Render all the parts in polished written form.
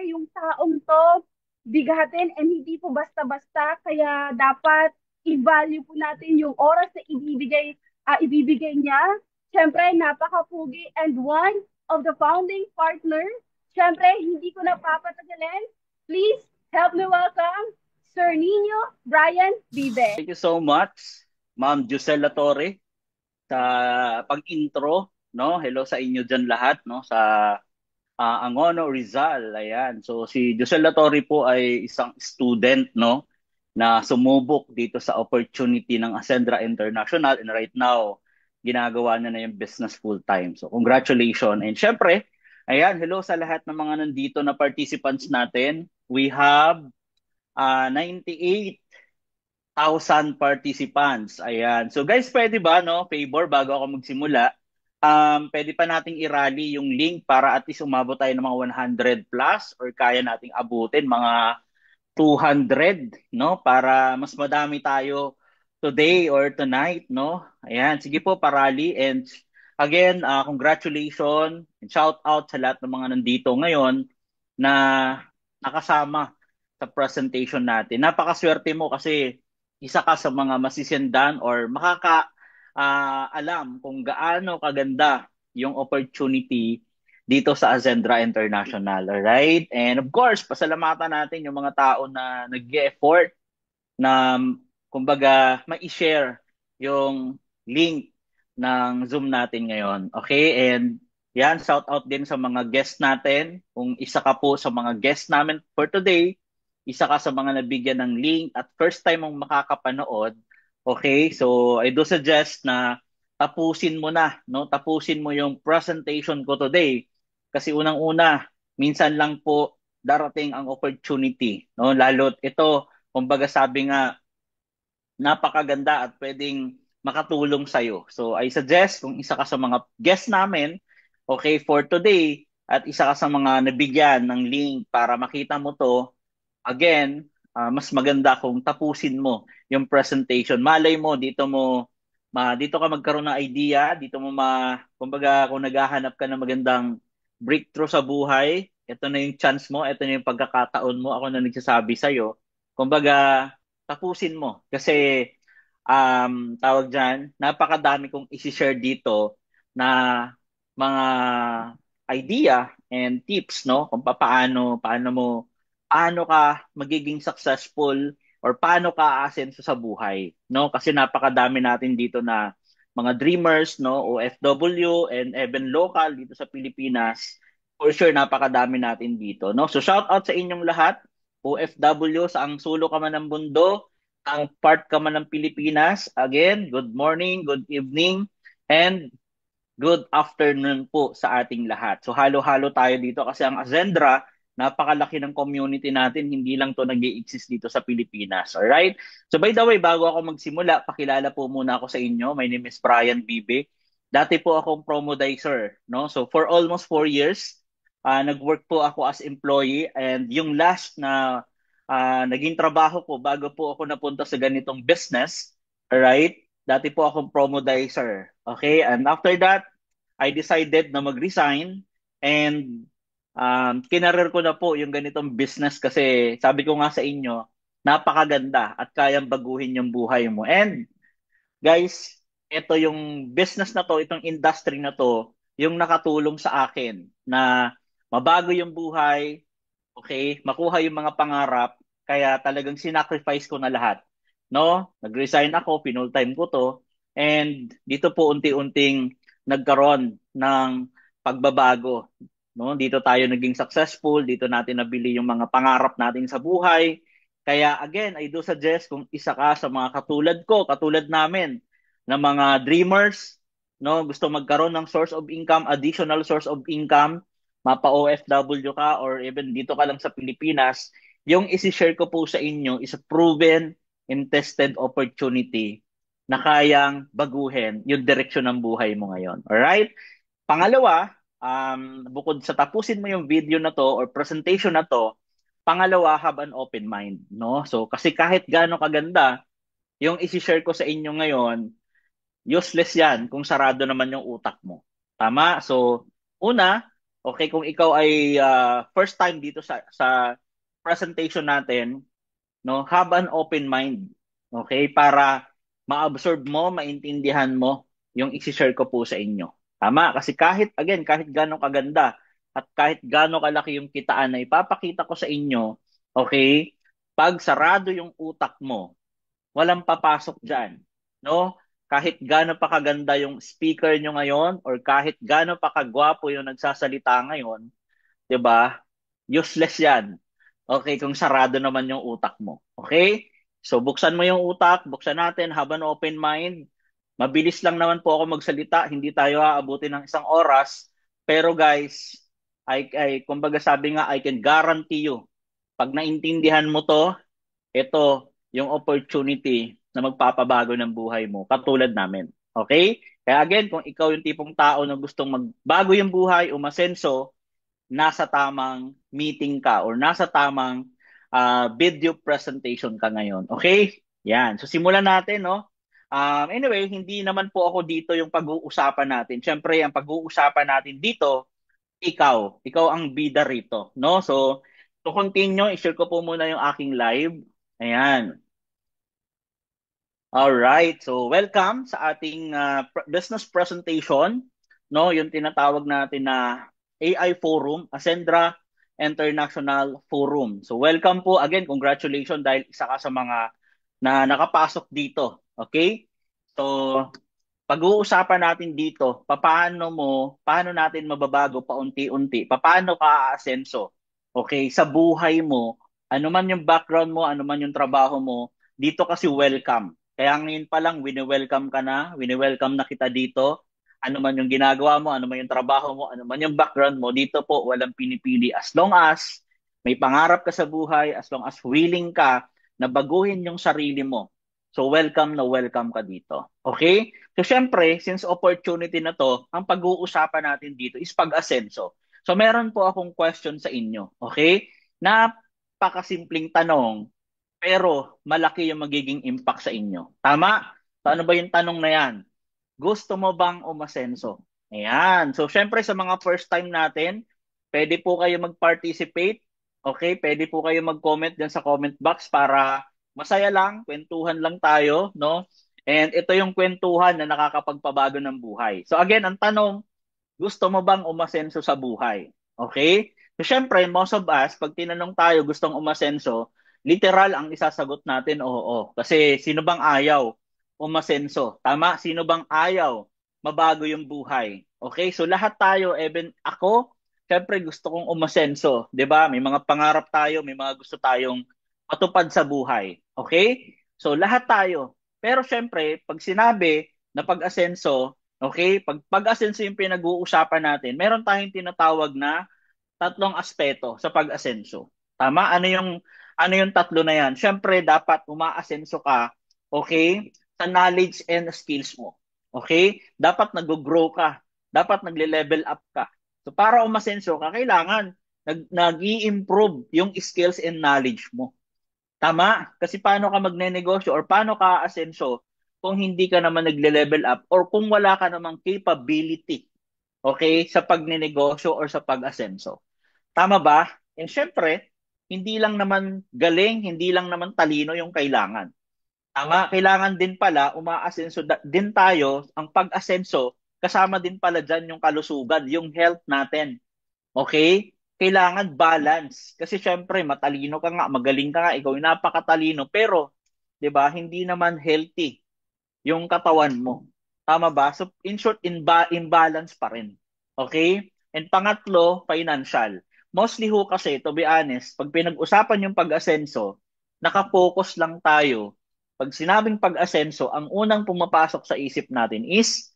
yung taong to bigatin and hindi po basta-basta. Kaya dapat i-value po natin yung oras na ibibigay niya. Siyempre, napakapugi and one of the founding partners. Siyempre, hindi ko na papatagalin. Please help me welcome Sir Nino Brian Vive. Thank you so much, Ma'am Jusela Torre, sa pag-intro, no? Hello sa inyo diyan lahat, no? Sa Angono, Rizal. Ayan. So si Jusela Torre po ay isang student, no, na sumubok dito sa opportunity ng Ascendra International, and right now ginagawa na yung business full time. So congratulations. And syempre, ayan, hello sa lahat ng mga nandito na participants natin. We have 98,000 participants. Ayan. So guys, pwede ba, no, favor bago ako magsimula, pwede pa nating i-rally yung link para at least umabot tayo ng mga 100 plus or kaya nating abutin mga 200, no, para mas madami tayo today or tonight, no. Ayan, sige po, parali. And again, congratulations and shout out sa lahat ng mga nandito ngayon na nakasama sa presentation natin. Napakaswerte mo kasi isa ka sa mga masisendan or alam kung gaano kaganda yung opportunity dito sa Azendra International. Alright? And of course, pasalamatan natin yung mga tao na nag-effort na kumbaga ma-share yung link ng Zoom natin ngayon. Okay? And yan, shout out din sa mga guests natin. Kung isa ka po sa mga guests namin for today, isa ka sa mga nabigyan ng link at first time mong makakapanood, okay? So I do suggest na tapusin mo na, no? Tapusin mo yung presentation ko today. Kasi unang-una, minsan lang po darating ang opportunity, no? Lalo't ito, kumbaga sabi nga, napakaganda at pwedeng makatulong sa'yo. So I suggest kung isa ka sa mga guest namin, okay, for today, at isa ka sa mga nabigyan ng link para makita mo to, again, mas maganda kung tapusin mo yung presentation. Malay mo, dito ka magkaroon ng idea, dito mo kumbaga kung naghahanap ka ng magandang breakthrough sa buhay, ito na yung chance mo, ito na yung pagkakataon mo, ako na nagsasabi sa'yo. Kumbaga, tapusin mo. Kasi, tawag dyan, napakadami kong isi-share dito na mga idea and tips, no? Kung paano ka magiging successful or paano ka aasenso sa buhay, no? Kasi napakadami natin dito na mga dreamers, no, OFW and even local dito sa Pilipinas. For sure napakadami natin dito, no? So shout out sa inyong lahat, OFW, sa ang sulo ka man ng mundo, ang part ka man ng Pilipinas. Again, good morning, good evening, and good afternoon po sa ating lahat. So halo-halo tayo dito kasi ang Azendra, napakalaki ng community natin, hindi lang to nag-i-exist dito sa Pilipinas. Alright? So by the way, bago ako magsimula, pakilala po muna ako sa inyo. My name is Brian Bibe. Dati po akong promodizer, no? So for almost 4 years, nag-work po ako as employee, and yung last na naging trabaho ko bago po ako napunta sa ganitong business, alright? Dati po akong promodizer. Okay? And after that, I decided na mag-resign, and kinareer ko na po yung ganitong business kasi sabi ko nga sa inyo, napakaganda at kayang baguhin yung buhay mo. And guys, ito yung business na to, itong industry na to, yung nakatulong sa akin na mabago yung buhay, okay, makuha yung mga pangarap, kaya talagang sinacrifice ko na lahat. No? Nag-resign ako, pinul time ko to, and dito po unti-unting nagkaroon ng pagbabago. No? Dito tayo naging successful, dito natin nabili yung mga pangarap natin sa buhay. Kaya again, I do suggest kung isa ka sa mga katulad ko, katulad namin, na mga dreamers, no, gusto magkaroon ng source of income, additional source of income, mapa-OFW ka or even dito ka lang sa Pilipinas, yung isi-share ko po sa inyo is a proven and tested opportunity na kayang baguhin yung direksyon ng buhay mo ngayon. Alright? Pangalawa, bukod sa tapusin mo yung video na to or presentation na to, pangalawa, have an open mind. No? So, kasi kahit gaano kaganda, yung isi-share ko sa inyo ngayon, useless yan kung sarado naman yung utak mo. Tama? So, una, Okay, kung ikaw ay first time dito sa presentation natin, no, have an open mind. Okay, para ma-absorb mo, maintindihan mo yung i-share ko po sa inyo. Tama, kasi kahit gaano kaganda at kahit gaano kalaki yung kitaan na ipapakita ko sa inyo, okay, pag sarado yung utak mo, walang papasok dyan. No? Kahit gaano pa kaganda yung speaker nyo ngayon or kahit gaano pa kagwapo yung nagsasalita ngayon, 'di ba? Useless 'yan. Okay, kung sarado naman yung utak mo. Okay? So buksan mo yung utak, buksan natin, have an open mind. Mabilis lang naman po ako magsalita, hindi tayo aabutin ng 1 oras. Pero guys, kumbaga sabi nga, I can guarantee you, pag naintindihan mo to, ito yung opportunity na magpapabago ng buhay mo, katulad namin. Okay? Kaya again, kung ikaw yung tipong tao na gustong magbago yung buhay, umasenso, nasa tamang meeting ka or nasa tamang video presentation ka ngayon. Okay? Yan. So simulan natin, no? Anyway, hindi naman po ako dito yung pag-uusapan natin. Siyempre, ang pag-uusapan natin dito, ikaw. Ikaw ang bida rito, no? So, to continue, i-share ko po muna yung aking live. Ayan. All right. So, welcome sa ating business presentation, no? Yung tinatawag natin na AI Forum, Ascendra International Forum. So, welcome po again. Congratulations dahil isa ka sa mga na nakapasok dito. Okay? So, pag-uusapan natin dito, paano natin mababago paunti-unti, paano ka aasenso, okay, sa buhay mo, ano man yung background mo, ano man yung trabaho mo, dito kasi welcome. Kaya ngayon pa lang, wini-welcome na kita dito. Ano man yung ginagawa mo, ano man yung trabaho mo, ano man yung background mo, dito po walang pinipili. As long as may pangarap ka sa buhay, as long as willing ka na baguhin yung sarili mo. So welcome na welcome ka dito. Okay? So syempre, since opportunity na to, ang pag-uusapan natin dito is pag-asenso. So meron po akong question sa inyo. Okay? Napakasimpleng tanong, pero malaki yung magiging impact sa inyo. Tama? So ano ba yung tanong na yan? Gusto mo bang umasenso? Ayan. So syempre sa mga first time natin, pwede po kayo mag-participate. Okay? Pwede po kayo mag-comment dyan sa comment box para masaya lang, kwentuhan lang tayo, no? And ito yung kwentuhan na nakakapagpabago ng buhay. So again, ang tanong, gusto mo bang umasenso sa buhay? Okay? So syempre, most of us, pag tinanong tayo gustong umasenso, literal ang isasagot natin, oo. Kasi sino bang ayaw umasenso? Tama? Sino bang ayaw mabago yung buhay? Okay? So lahat tayo, even ako, syempre gusto kong umasenso. 'Di ba? May mga pangarap tayo, may mga gusto tayong matupad sa buhay. Okay? So lahat tayo. Pero syempre, pag sinabi na pag-asenso, okay, pag-asenso yung pinag-uusapan natin, meron tayong tinatawag na tatlong aspeto sa pag-asenso. Tama? Ano yung tatlo na yan? Syempre, dapat umaasenso ka, okay, sa knowledge and skills mo. Okay? Dapat nag-grow ka. Dapat nagle-level up ka. So, para umasenso ka, kailangan nag-i-improve yung skills and knowledge mo. Tama? Kasi paano ka magne-negosyo or paano ka aasenso kung hindi ka naman nagle-level up or kung wala ka namang capability, okay, sa pagnenegosyo or sa pag-asenso. Tama ba? And syempre, hindi lang naman galing, hindi lang naman talino yung kailangan. Tama? Kailangan din pala umaasenso din tayo, ang pag-asenso, kasama din pala dyan yung kalusugan, yung health natin. Okay? Kailangan balance. Kasi syempre, matalino ka nga, magaling ka nga, ikaw yung napakatalino, pero, 'di ba, hindi naman healthy yung katawan mo. Tama ba? So, in short, imbalance pa rin. Okay? And pangatlo, financial. Mostly ho kasi, to be honest, pag pinag-usapan yung pag-asenso, nakafocus lang tayo. Pag sinabing pag-asenso, ang unang pumapasok sa isip natin is,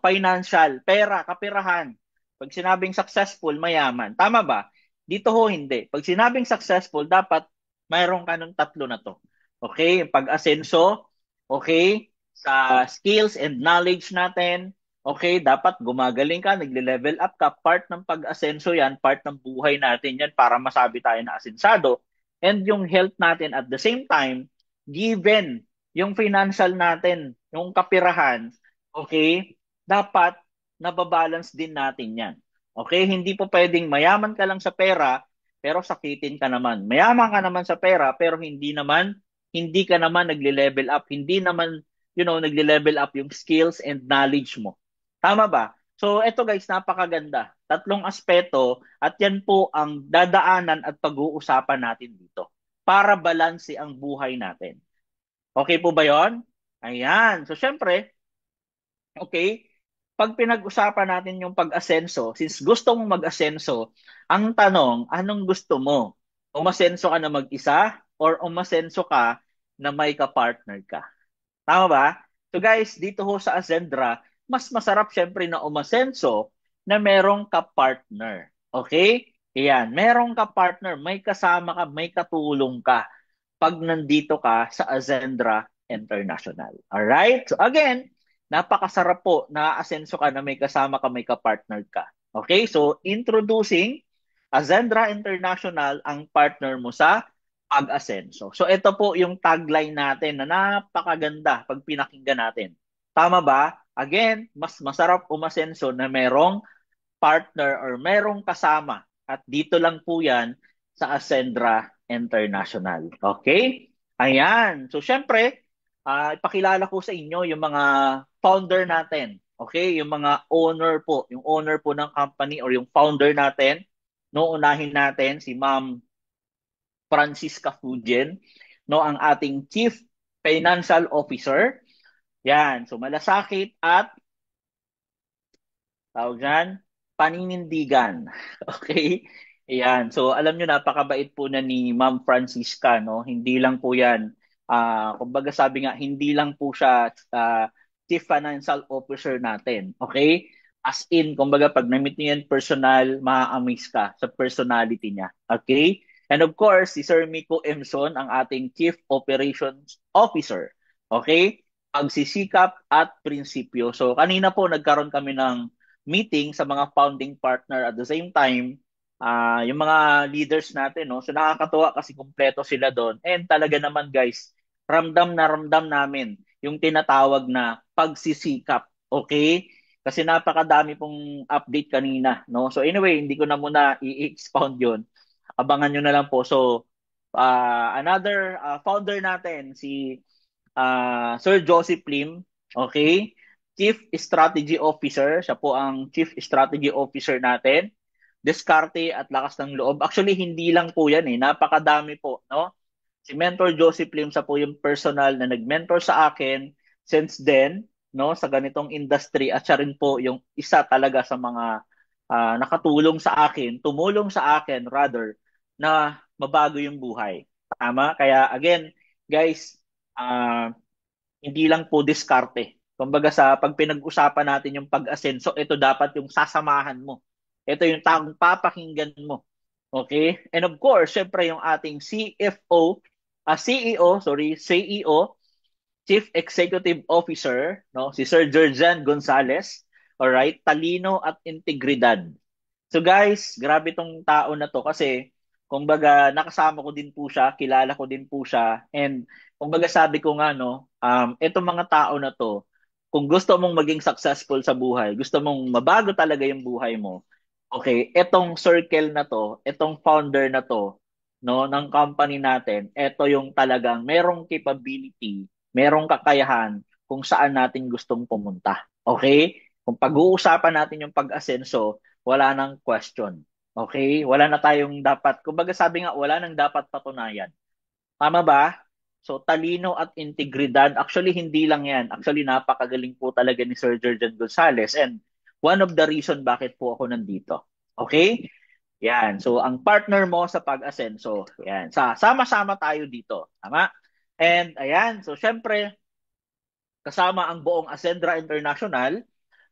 financial, pera, kapirahan. Pag sinabing successful, mayaman. Tama ba? Dito ho, hindi. Pag sinabing successful, dapat mayroon ka ng tatlo na to. Okay? Pag-asenso, okay? Sa skills and knowledge natin, okay, dapat gumagaling ka, nagle-level up ka, part ng pag-asenso yan, part ng buhay natin yan para masabi tayo na asensado. And yung health natin at the same time, given yung financial natin, yung kapirahan, okay, dapat nababalance din natin yan. Okay? Hindi po pwedeng mayaman ka lang sa pera, pero sakitin ka naman. Mayaman ka naman sa pera, pero hindi ka naman nagle-level up. Hindi naman, nagle-level up yung skills and knowledge mo. Tama ba? So, eto guys, napakaganda. Tatlong aspeto at yan po ang dadaanan at pag-uusapan natin dito para balanse ang buhay natin. Okay po ba yon? Ayan. So, syempre, okay, pag pinag-usapan natin yung pag-asenso, since gusto mong mag-asenso, ang tanong, anong gusto mo? Umasenso ka na mag-isa or umasenso ka na may kapartner ka? Tama ba? So guys, dito ho sa Ascendra, mas masarap syempre na umasenso na merong ka-partner. Okay? Iyan, merong ka-partner, may kasama ka, may katulong ka pag nandito ka sa Ascendra International. Alright? So again, napakasarap po na asenso ka na may kasama ka, may ka-partner ka. Okay? So introducing Ascendra International ang partner mo sa pag-asenso. So ito po yung tagline natin na napakaganda pag pinakinggan natin. Tama ba? Again, mas masarap umasenso na merong partner or merong kasama. At dito lang po yan sa Ascendra International. Okay? Ayan. So syempre, ipakilala ko sa inyo yung mga founder natin. Okay? Yung mga owner po. Yung owner po ng company or yung founder natin. No, unahin natin si Ma'am Francisca Fugien, no, ang ating Chief Financial Officer. Yan, so malasakit at tawag dyan, paninindigan. Okay? Yan. So alam nyo, napakabait po na ni Ma'am Francisca, no? Hindi lang po yan, kumbaga sabi nga, hindi lang po siya Chief Financial Officer natin. Okay? As in, kumbaga pag na-meet niyo yan personal, ma-amaze ka sa personality niya. Okay? And of course, si Sir Miko Emson, ang ating Chief Operations Officer. Okay? Pagsisikap at prinsipyo. So kanina po nagkaroon kami ng meeting sa mga founding partner at the same time, yung mga leaders natin, no? So nakakatuwa kasi kumpleto sila doon. And talaga naman guys, ramdam na ramdam namin yung tinatawag na pagsisikap. Okay? Kasi napakadami pong update kanina, no? So anyway, hindi ko na muna i-expound 'yon. Abangan nyo na lang po. So another founder natin si Sir Joseph Lim, okay? Chief Strategy Officer, siya po ang Chief Strategy Officer natin. Diskarte at lakas ng loob. Actually, hindi lang po yan eh. Napakadami po, no? Si Mentor Joseph Lim, siya po yung personal na nag-mentor sa akin since then, no? Sa ganitong industry. At siya rin po yung isa talaga sa mga nakatulong sa akin, tumulong sa akin rather, na mabago yung buhay. Tama? Kaya again, guys, hindi lang po diskarte. Kumbaga sa pag pinag-usapan natin yung pag-asenso, ito dapat yung sasamahan mo. Ito yung taong papakinggan mo. Okay? And of course, syempre yung ating CEO, Chief Executive Officer, no, si Sir Georgian Gonzalez. Alright? Talino at integridad. So guys, grabe tong tao na to kasi kumbaga nakasama ko din po siya, kilala ko din po siya, and kumbaga sabi ko nga no, etong mga tao na to, kung gusto mong maging successful sa buhay, gusto mong mabago talaga yung buhay mo, okay, etong circle na to, etong founder na to, no, ng company natin, eto yung talagang merong capability, merong kakayahan kung saan natin gustong pumunta. Okay? Kung pag-uusapan natin yung pag-asenso, wala nang question. Okay? Wala na tayong dapat, kumbaga sabi nga, wala nang dapat patunayan. Tama ba? So, talino at integridad, actually, hindi lang yan. Actually, napakagaling po talaga ni Sir Georgian Gonzalez. And one of the reason bakit po ako nandito. Okay? Yan. So, ang partner mo sa pag-asenso. Yan. Sama-sama tayo dito. Tama? And, ayan. So, syempre, kasama ang buong Ascendra International,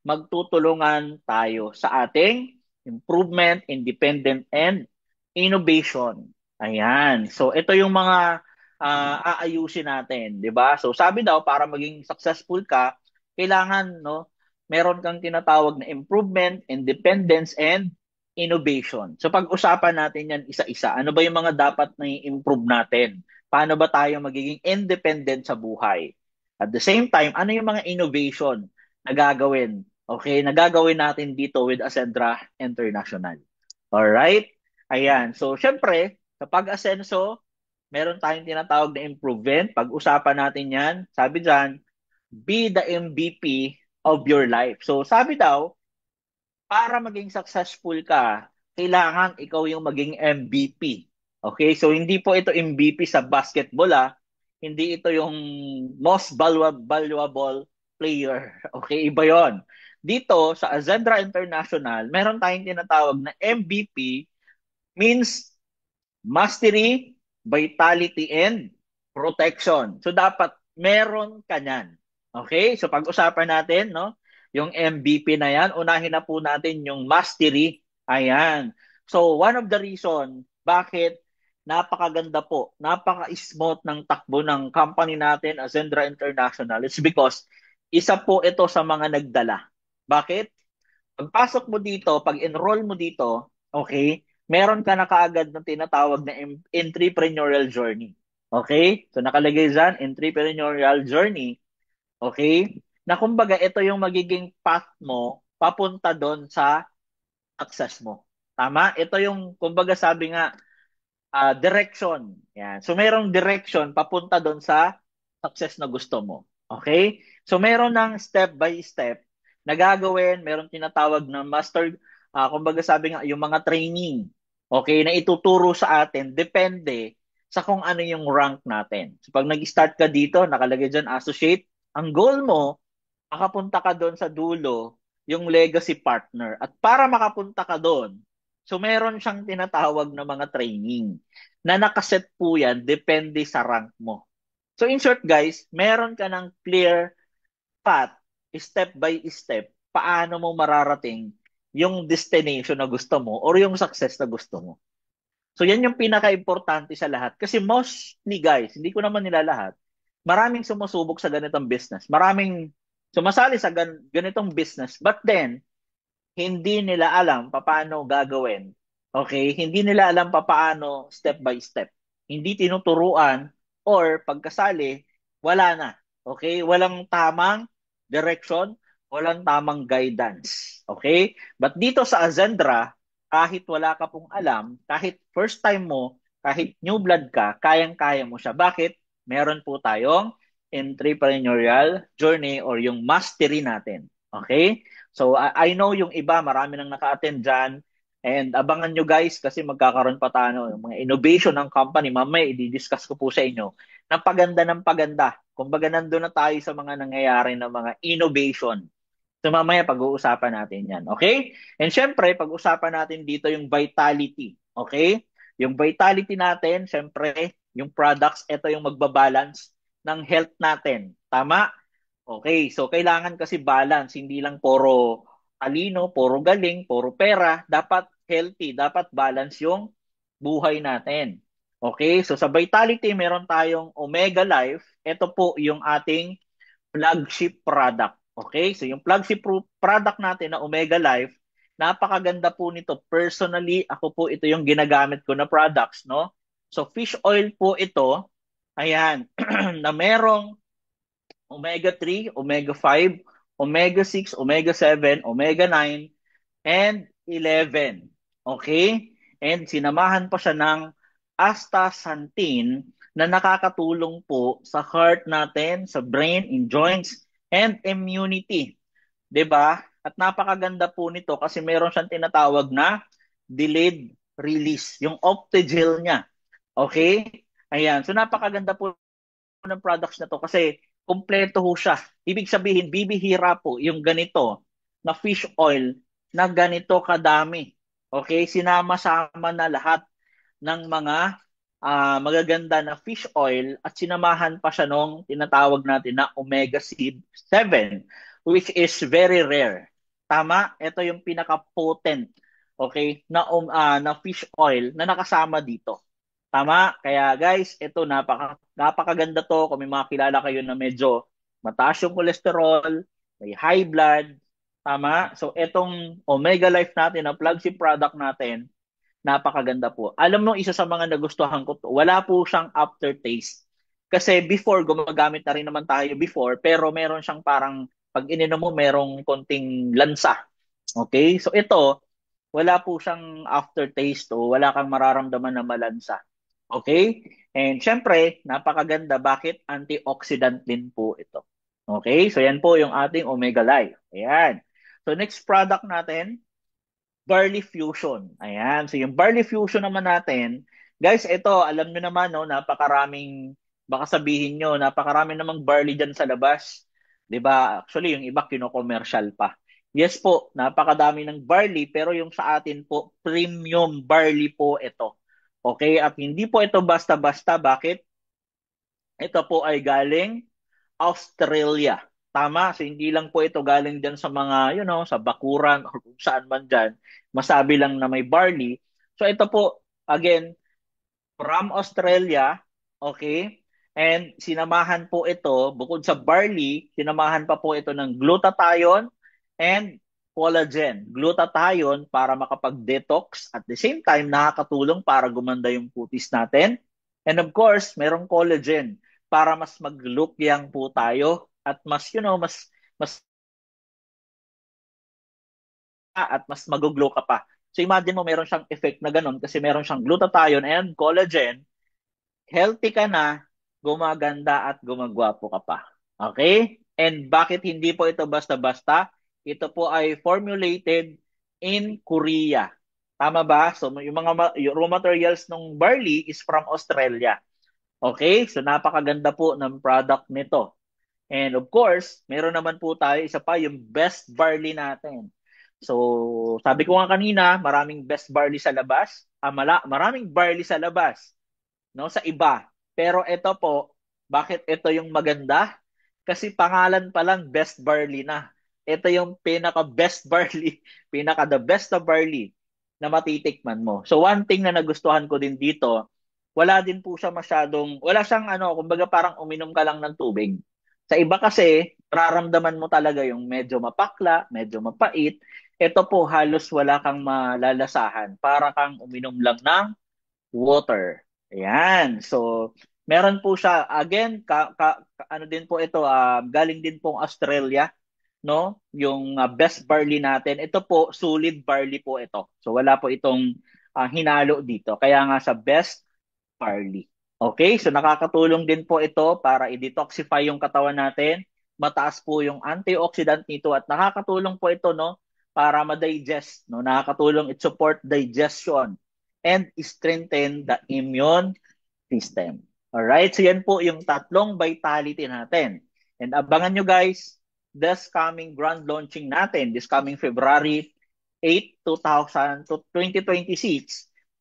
magtutulungan tayo sa ating improvement, independent, and innovation. Ayan. So, ito yung mga aayusin natin, 'di ba? So, sabi daw para maging successful ka, kailangan no, meron kang tinatawag na improvement, independence, and innovation. So, pag-usapan natin 'yan isa-isa. Ano ba yung mga dapat na i-improve natin? Paano ba tayo magiging independent sa buhay? At the same time, ano yung mga innovation na gagawin Okay, nagagawin natin dito with Ascendra International. Alright? Ayan. So, syempre, sa pag-asenso, meron tayong tinatawag na improvement. Pag-usapan natin yan. Sabi dyan, be the MVP of your life. So, sabi daw, para maging successful ka, kailangan ikaw yung maging MVP. Okay? So, hindi po ito MVP sa basketball, ah. Hindi ito yung most valuable player. Okay? Iba yon. Dito, sa Azendra International, meron tayong tinatawag na MVP means mastery, vitality, and protection. So, dapat meron ka niyan. Okay? So, pag-usapan natin, no? Yung MVP na yan, unahin na po natin yung mastery. Ayan. So, one of the reason bakit napakaganda po, napaka-smooth ng takbo ng company natin, Azendra International, is because isa po ito sa mga nagdala. Bakit? Pagpasok mo dito, pag-enroll mo dito, okay, meron ka na kaagad ng tinatawag na entrepreneurial journey. Okay? So nakalagay dyan, entrepreneurial journey. Okay? Na kumbaga, ito yung magiging path mo papunta doon sa success mo. Tama? Ito yung, kumbaga sabi nga, direction. Yan. So merong direction papunta doon sa success na gusto mo. Okay? So meron ng step by step na gagawin, meron tinatawag na master, kumbaga sabi nga, yung mga training. Okay, na ituturo sa atin depende sa kung ano yung rank natin. So pag nag-start ka dito, nakalagay dyan associate, ang goal mo, makapunta ka doon sa dulo, yung legacy partner. At para makapunta ka doon, so meron siyang tinatawag na mga training na nakaset po yan, depende sa rank mo. So in short guys, meron ka ng clear path, step by step, paano mo mararating yung destination na gusto mo or yung success na gusto mo. So yan yung pinaka-importante sa lahat. Kasi mostly guys, hindi ko naman nila lahat, maraming sumusubok sa ganitong business. Maraming sumasali sa ganitong business. But then, hindi nila alam paano gagawin. Okay? Hindi nila alam paano step by step. Hindi tinuturuan or pagkasali, wala na. Okay? Walang tamang direction, walang tamang guidance. Okay? But dito sa Azendra, kahit wala ka pong alam, kahit first time mo, kahit new blood ka, kayang-kaya mo siya. Bakit? Meron po tayong entrepreneurial journey or yung mastery natin. Okay? So, I know yung iba, marami nang naka-attend dyan. And abangan nyo guys kasi magkakaroon pa tayo ng mga innovation ng company. Mamaya, i-discuss ko po sa inyo ng paganda ng paganda. Kumbaga, nandun na tayo sa mga nangyayari ng mga innovation. So, mamaya pag-uusapan natin yan. Okay? And syempre, pag-uusapan natin dito yung vitality. Okay? Yung vitality natin, syempre, yung products, ito yung magbabalance ng health natin. Tama? Okay, so kailangan kasi balance, hindi lang puro talino, puro galing, puro pera, dapat healthy, dapat balance yung buhay natin. Okay, so sa Vitality meron tayong Omega Life. Ito po yung ating flagship product. Okay, so yung flagship product natin na Omega Life, napakaganda po nito. Personally, ako po ito yung ginagamit ko na products, no? So fish oil po ito, ayan, na merong omega 3, omega 5, omega 6, omega 7, omega 9, and 11. Okay? And sinamahan pa siya ng astaxanthin na nakakatulong po sa heart natin, sa brain, in joints, and immunity. 'Di ba? At napakaganda po nito kasi meron siyang tinatawag na delayed release, yung Optigel niya. Okay? Ayan. So napakaganda po ng products na to kasi kumpleto ho siya. Ibig sabihin, bibihira po yung ganito na fish oil na ganito kadami. Okay? Sinama-sama na lahat ng mga magaganda na fish oil at sinamahan pa siya nung tinatawag natin na omega 7 which is very rare. Tama? Ito yung pinaka-potent okay na fish oil na nakasama dito. Tama? Kaya guys, ito napakaganda to kung may mga kilala kayo na medyo mataas yung cholesterol, may high blood, tama? So itong Omega Life natin, ang flagship product natin, napakaganda po. Alam mo, isa sa mga nagustuhan ko to, wala po siyang aftertaste. Kasi before, gumagamit na rin naman tayo before, pero meron siyang parang pag ininom mo, merong konting lansa. Okay? So ito, wala po siyang aftertaste o wala kang mararamdaman na malansa. Okay? And syempre, napakaganda. Bakit? Antioxidant din po ito. Okay? So yan po yung ating Omega Life. Ayan. So next product natin, Barley Fusion. Ayan. So yung Barley Fusion naman natin, guys, ito, alam nyo naman, no, napakaraming, baka sabihin nyo, napakaraming namang barley dyan sa labas. 'Di ba? Actually, yung iba kino-commercial pa. Yes po, napakadami ng barley, pero yung sa atin po, premium barley po ito. Okay? At hindi po ito basta-basta. Bakit? Ito po ay galing Australia. Tama, so hindi lang po ito galing dyan sa mga, sa bakuran or kung saan man dyan, masabi lang na may barley. So ito po, again, from Australia, okay? And sinamahan po ito, bukod sa barley, sinamahan pa po ito ng glutathione and collagen. Glutathione para makapag-detox, at the same time, nakakatulong para gumanda yung kutis natin. And of course, merong collagen para mas mag-look young po tayo at mas, mas at mas mag-glow ka pa. So imagine mo meron siyang effect na ganun kasi meron siyang glutathione and collagen, healthy ka na, gumaganda at gumagwapo ka pa. Okay? And bakit hindi po ito basta-basta? Ito po ay formulated in Korea. Tama ba? So yung raw materials ng barley is from Australia. Okay? So napakaganda po ng product nito. And of course, meron naman po tayo isa pa yung best barley natin. So, sabi ko nga kanina, maraming best barley sa labas. Maraming barley sa labas, no, sa iba. Pero ito po, bakit ito yung maganda? Kasi pangalan pa lang best barley na. Ito yung pinaka best barley, pinaka the best of barley na matitikman mo. So one thing na nagustuhan ko din dito, wala din po siya wala siyang kumbaga parang uminom ka lang ng tubig. Sa iba kasi, raramdaman mo talaga yung medyo mapakla, medyo mapait. Ito po halos wala kang malalasahan. Para kang uminom lang ng water. Ayan. So, meron po siya. Again, ano din po ito, galing din pong Australia, no? Yung best barley natin. Ito po, solid barley po ito. So, wala po itong hinalo dito. Kaya nga sa best barley. Okay? So, nakakatulong din po ito para i-detoxify yung katawan natin. Mataas po yung antioxidant nito at nakakatulong po ito, no? Para ma-digest, no? Nakakatulong it support digestion and strengthen the immune system. Alright, so yan po yung tatlong vitality natin. And abangan nyo guys, this coming grand launching natin, this coming February 8, 2026,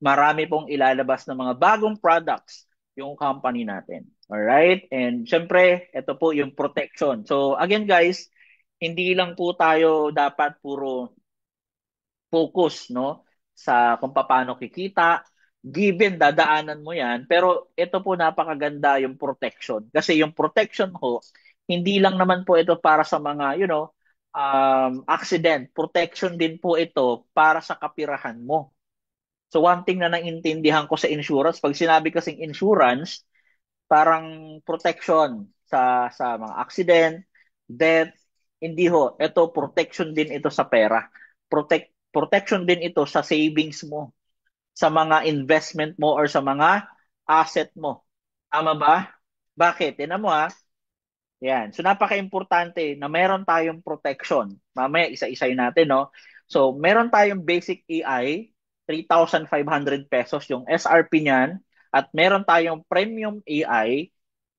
marami pong ilalabas ng mga bagong products yung company natin. Alright, and syempre, ito po yung protection. So again guys, hindi lang po tayo dapat puro focus, no, sa kung paano kikita, given dadaanan mo yan, pero ito po napakaganda yung protection. Kasi yung protection ho, hindi lang naman po ito para sa mga, accident. Protection din po ito para sa kapirahan mo. So one thing na naintindihan ko sa insurance, pag sinabi kasing insurance, parang protection sa mga accident, death, hindi ho. Ito protection din ito sa pera. Protection din ito sa savings mo, sa mga investment mo or sa mga asset mo. Tama ba? Bakit? Tingnan mo ha. Yan. So napaka-importante na meron tayong protection. Mamaya isa-isay natin, no? So meron tayong basic EI, 3,500 pesos yung SRP niyan, at meron tayong premium EI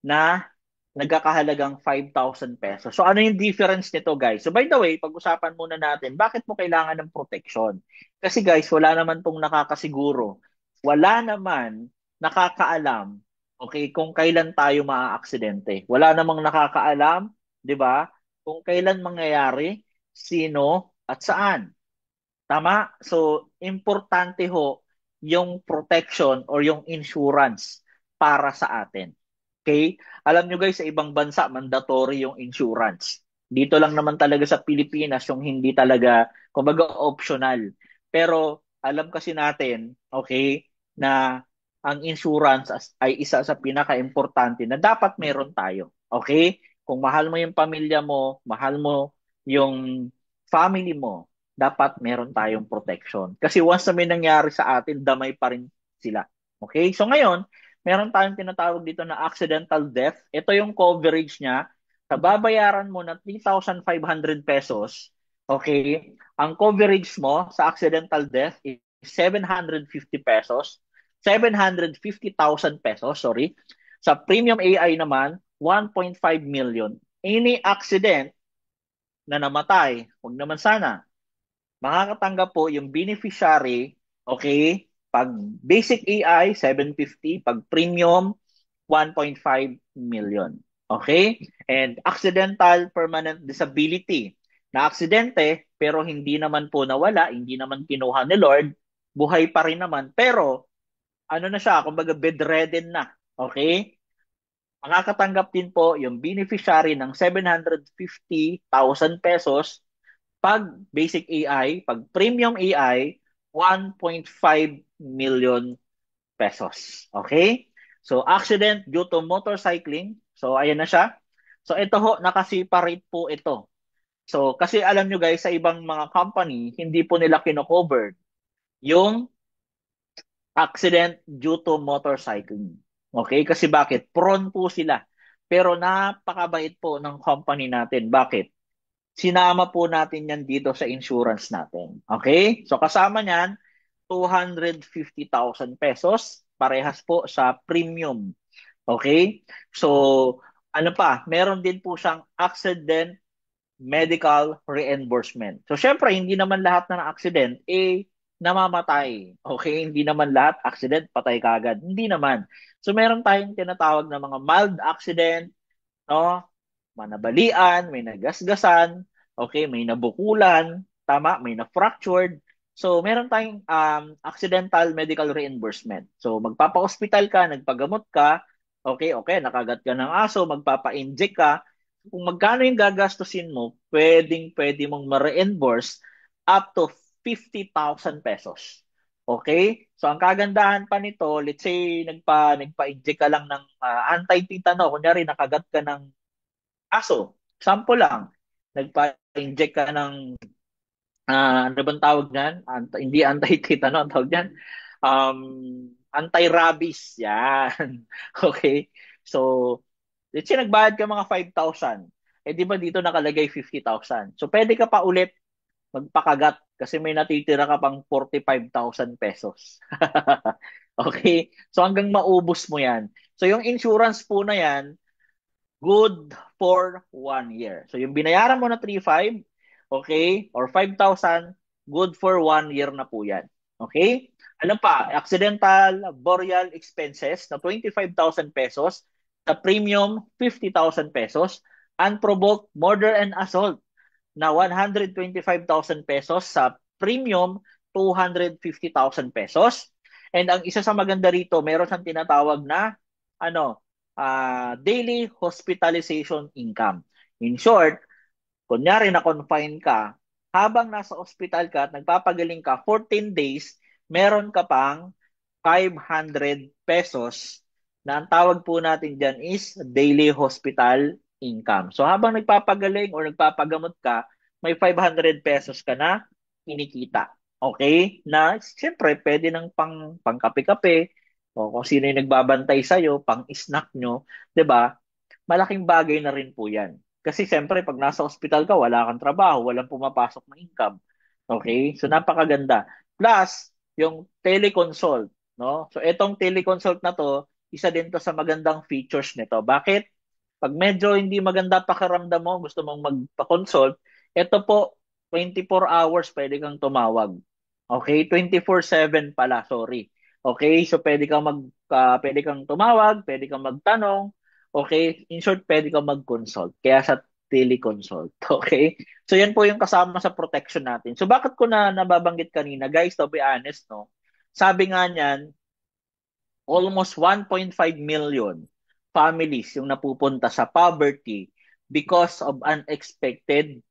na nagkakahalagang 5,000 pesos. So ano yung difference nito, guys? So by the way, pag-usapan muna natin, bakit mo kailangan ng protection? Kasi guys, wala naman pong nakakasiguro. Wala naman nakakaalam, okay, kung kailan tayo maaaksidente. Wala namang nakakaalam, 'di ba? Kung kailan mangyayari, sino at saan. Tama? So, importante ho yung protection or yung insurance para sa atin. Okay? Alam nyo guys, sa ibang bansa, mandatory yung insurance. Dito lang naman talaga sa Pilipinas yung hindi talaga, kumbaga optional. Pero alam kasi natin, okay, na ang insurance ay isa sa pinaka-importante na dapat meron tayo. Okay? kung mahal mo yung pamilya mo, mahal mo yung family mo, dapat meron tayong protection. Kasi once na may nangyari sa atin, damay pa rin sila. Okay? So ngayon, meron tayong tinatawag dito na accidental death. Ito yung coverage niya. Sa babayaran mo na 3,500 pesos, okay, ang coverage mo sa accidental death is 750 pesos. 750,000 pesos, sorry. Sa premium AI naman, 1.5 million. Any accident na namatay, huwag naman sana, makakatanggap po yung beneficiary, okay, pag basic AI, 750, pag premium, 1.5 million. Okay? And accidental permanent disability. Na aksidente, pero hindi naman po nawala, hindi naman kinuha ni Lord, buhay pa rin naman, pero ano na siya, kumbaga bedridden na. Okay? Makakatanggap din po yung beneficiary ng 750,000 pesos pag basic AI, pag premium AI, 1.5 million pesos. Okay? So, accident due to motorcycling. So, ayan na siya. So, ito ho, nakaseparate po ito. So, kasi alam nyo guys, sa ibang mga company, hindi po nila kino-cover yung accident due to motorcycling. Okay? Kasi bakit? Prone po sila. Pero napakabait po ng company natin. Bakit? Sinama po natin yan dito sa insurance natin. Okay? So kasama niyan, 250,000 pesos. Parehas po sa premium. Okay? So, ano pa? Meron din po siyang accident medical reimbursement. So, syempre, hindi naman lahat ng accident, namamatay. Okay? Hindi naman lahat accident, patay kagad. Hindi naman. So, meron tayong tinatawag na mga mild accident, no? Manabalian, may nagasgasan, okay, may nabukulan, tama, may na-fractured. So, meron tayong accidental medical reimbursement. So, magpapa-hospital ka, nagpagamot ka, okay, okay, nakagat ka ng aso, magpapa-inject ka. Kung magkano yung gagastusin mo, pwede mong ma-reimburse up to 50,000 pesos. Okay? So, ang kagandahan pa nito, let's say, nagpa-inject ka lang ng anti-tetano, kunyari, nakagat ka ng aso. Sample lang. Nagpa-inject ka ng, ano bang tawag niyan? Hindi anti-tetano, ang tawag niyan. Um, Anti-rabies. Yan. Okay? So, let's say nagbayad ka mga 5,000. Eh, di ba dito nakalagay 50,000? So, pwede ka pa ulit magpakagat kasi may natitira ka pang 45,000 pesos. Okay? So, hanggang maubos mo yan. So, yung insurance po na yan, good for 1 year. So yung binayaran mo na 3,500, okay, or 5,000, good for 1 year na po yan. Okay? Ano pa? Accidental burial expenses na 25,000 pesos, sa premium 50,000 pesos, unprovoked murder and assault na 125,000 pesos, sa premium 250,000 pesos. And ang isa sa maganda rito, meron siyang tinatawag na ano, daily hospitalization income. In short, kunyari na-confine ka, habang nasa ospital ka at nagpapagaling ka 14 days, meron ka pang 500 pesos na ang tawag po natin dyan is daily hospital income. So habang nagpapagaling or nagpapagamot ka, may 500 pesos ka na kinikita. Okay? Na siyempre pwede ng pangkape-kape o kung sino yung nagbabantay sa'yo, pang-snack nyo, 'di ba? Malaking bagay na rin po 'yan. Kasi siyempre pag nasa ospital ka, wala kang trabaho, walang pumapasok na income. Okay? So napakaganda. Plus, yung teleconsult, no? So itong teleconsult na to, isa din to sa magandang features nito. Bakit? Pag medyo hindi maganda pakiramdam mo, gusto mong magpa-consult, ito po 24 hours pwede kang tumawag. Okay? 24/7 pala, sorry. Okay? So pwede kang tumawag, pwede kang magtanong. Okay? In short, pwede kang mag-consult. Kaya sa teleconsult. Okay? So yan po yung kasama sa protection natin. So bakit ko na nababanggit kanina, guys, to be honest, no? Sabi nga niyan, almost 1.5 million families yung napupunta sa poverty because of unexpected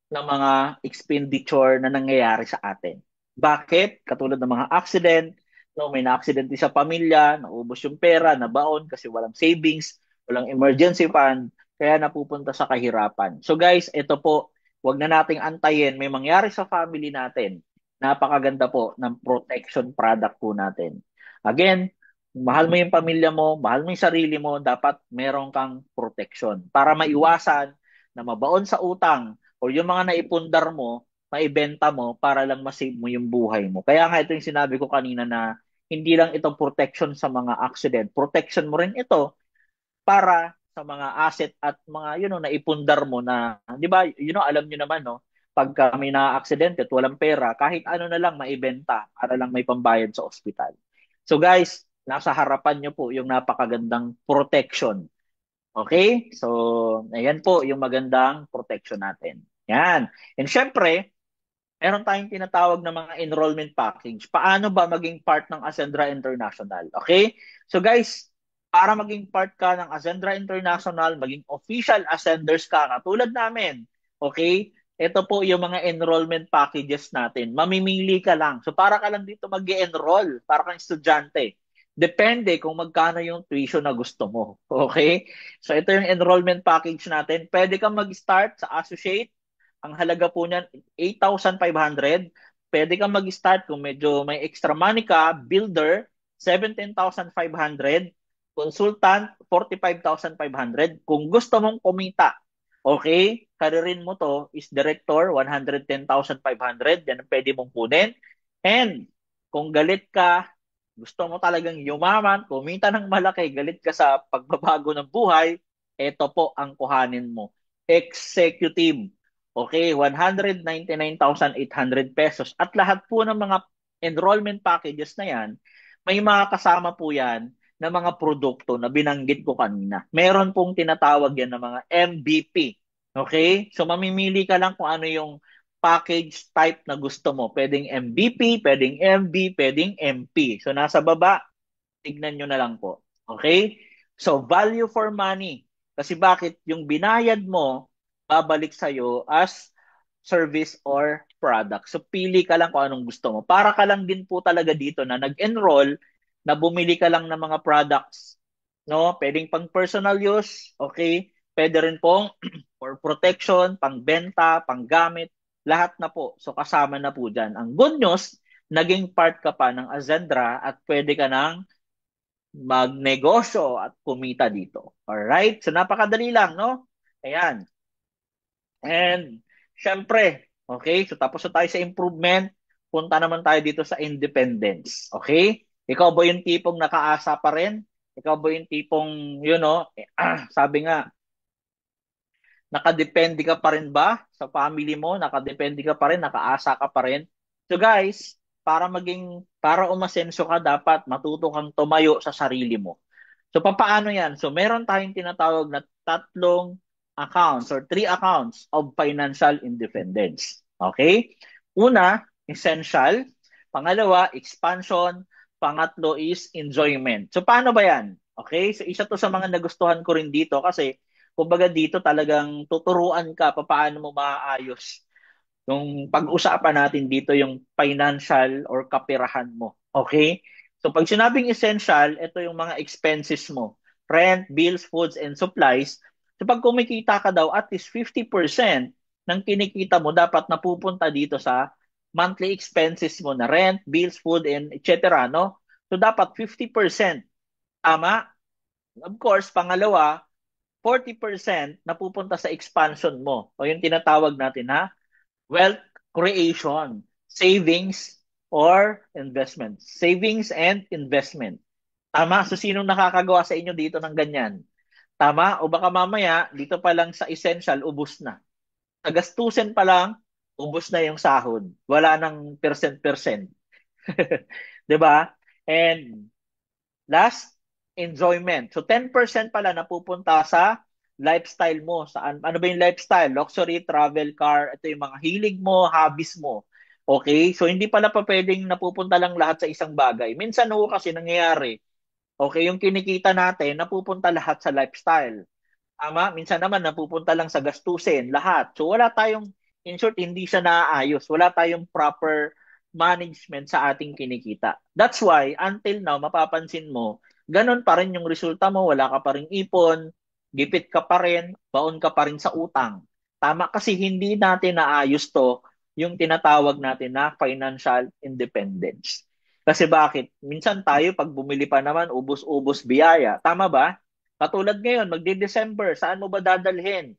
na mga expenditure na nangyayari sa atin. Bakit? Katulad ng mga accident, no, may na-accident sa pamilya, naubos yung pera, nabaon kasi walang savings, walang emergency fund. kaya napupunta sa kahirapan. So guys, ito po, wag na nating antayin. May mangyari sa family natin. Napakaganda po ng protection product po natin. Again, mahal mo yung pamilya mo, mahal mo yung sarili mo, dapat meron kang protection para maiwasan na mabaon sa utang o yung mga naipundar mo, maibenta mo para lang masave mo yung buhay mo. Kaya nga ito yung sinabi ko kanina na hindi lang ito protection sa mga accident, protection mo rin ito para sa mga asset at mga naipundar mo na 'di ba alam niyo naman no pagka may na-aksidente at walang pera kahit ano na lang maibenta para lang may pambayad sa ospital. So guys, nasa harapan niyo po yung napakagandang protection. Okay? So ayan po yung magandang protection natin. Yan. And syempre, meron tayong tinatawag na mga enrollment package. Paano ba maging part ng Ascendra International? Okay? So guys, para maging part ka ng Ascendra International, maging official Ascenders ka, katulad namin, okay? Ito po yung mga enrollment packages natin. Mamimili ka lang. So para ka lang dito mag-enroll, para kang estudyante. Depende kung magkano yung tuition na gusto mo. Okay? So ito yung enrollment package natin. Pwede kang mag-start sa associate. Ang halaga po niyan, 8,500. Pwede kang mag-start kung medyo may extra money ka. Builder, 17,500. Consultant, 45,500. Kung gusto mong kumita, okay, karirin mo to is director, 110,500. Yan ang pwede mong kunin. And kung galit ka, gusto mo talagang yumaman, kumita ng malaki, galit ka sa pagbabago ng buhay, ito po ang kuhanin mo. Executive. Okay, 199,800 pesos. At lahat po ng mga enrollment packages na yan, may mga kasama po yan na mga produkto na binanggit ko kanina. Meron pong tinatawag yan na mga MVP. Okay? So mamimili ka lang kung ano yung package type na gusto mo. Pwedeng MVP, pwedeng MB, pwedeng MP. So nasa baba, tignan nyo na lang po. Okay? So value for money. Kasi bakit? Yung binayad mo, babalik sa'yo as service or product. So pili ka lang kung anong gusto mo. Para ka lang din po talaga dito na nag-enroll, na bumili ka lang ng mga products. No? Pwedeng pang personal use, okay? Pwede rin pong for protection, pang benta, pang gamit, lahat na po. So kasama na po dyan. Ang good news, naging part ka pa ng Azendra at pwede ka nang magnegosyo at kumita dito. Alright? So napakadali lang, no? Ayan. And syempre, okay? So tapos na tayo sa improvement, punta naman tayo dito sa independence. Okay? Ikaw ba yung tipong nakaasa pa rin? Ikaw ba yung tipong, sabi nga, nakadepende ka pa rin ba sa family mo? Nakadepende ka pa rin? Nakaasa ka pa rin? So guys, para umasenso ka, dapat matuto kang tumayo sa sarili mo. So papaano yan? So meron tayong tinatawag na tatlong accounts or three accounts of financial independence. Okay? Una, essential. Pangalawa, expansion. Pangatlo is enjoyment. So paano ba yan? Okay? So isa to sa mga nagustuhan ko rin dito kasi kumbaga dito talagang tuturuan ka paano mo maayos yung pag-usapan natin dito yung financial or kapirahan mo. Okay? So pag sinabing essential, ito yung mga expenses mo. Rent, bills, foods, and supplies. So pag kumikita ka daw, at least 50% ng kinikita mo dapat napupunta dito sa monthly expenses mo na rent, bills, food, and etc. No? So dapat 50%. Tama? Of course, pangalawa, 40% napupunta sa expansion mo o yung tinatawag natin wealth creation, savings or investment. Savings and investment. Tama? So, sinong nakakagawa sa inyo dito ng ganyan? Tama? O baka mamaya, dito pa lang sa essential, ubus na. Sa gastusin pa lang, ubus na yung sahod. Wala nang percent-percent. 'Di ba? And last, enjoyment. So 10% pala napupunta sa lifestyle mo. Saan, ano ba yung lifestyle? Luxury, travel, car. Ito yung mga hilig mo, hobbies mo. Okay? So hindi pala pa pwedeng napupunta lang lahat sa isang bagay. Minsan ho kasi nangyayari, okay, yung kinikita natin, napupunta lahat sa lifestyle. Tama? Minsan naman napupunta lang sa gastusin, lahat. So wala tayong, in short, hindi siya naaayos. Wala tayong proper management sa ating kinikita. That's why, until now, mapapansin mo, ganun pa rin yung resulta mo, wala ka pa rin ipon, gipit ka pa rin, baon ka pa rin sa utang. Tama kasi hindi natin naayos to yung tinatawag natin na financial independence. Kasi bakit? Minsan tayo pag bumili pa naman, ubos-ubos biyaya. Tama ba? Katulad ngayon, magdi-December, saan mo ba dadalhin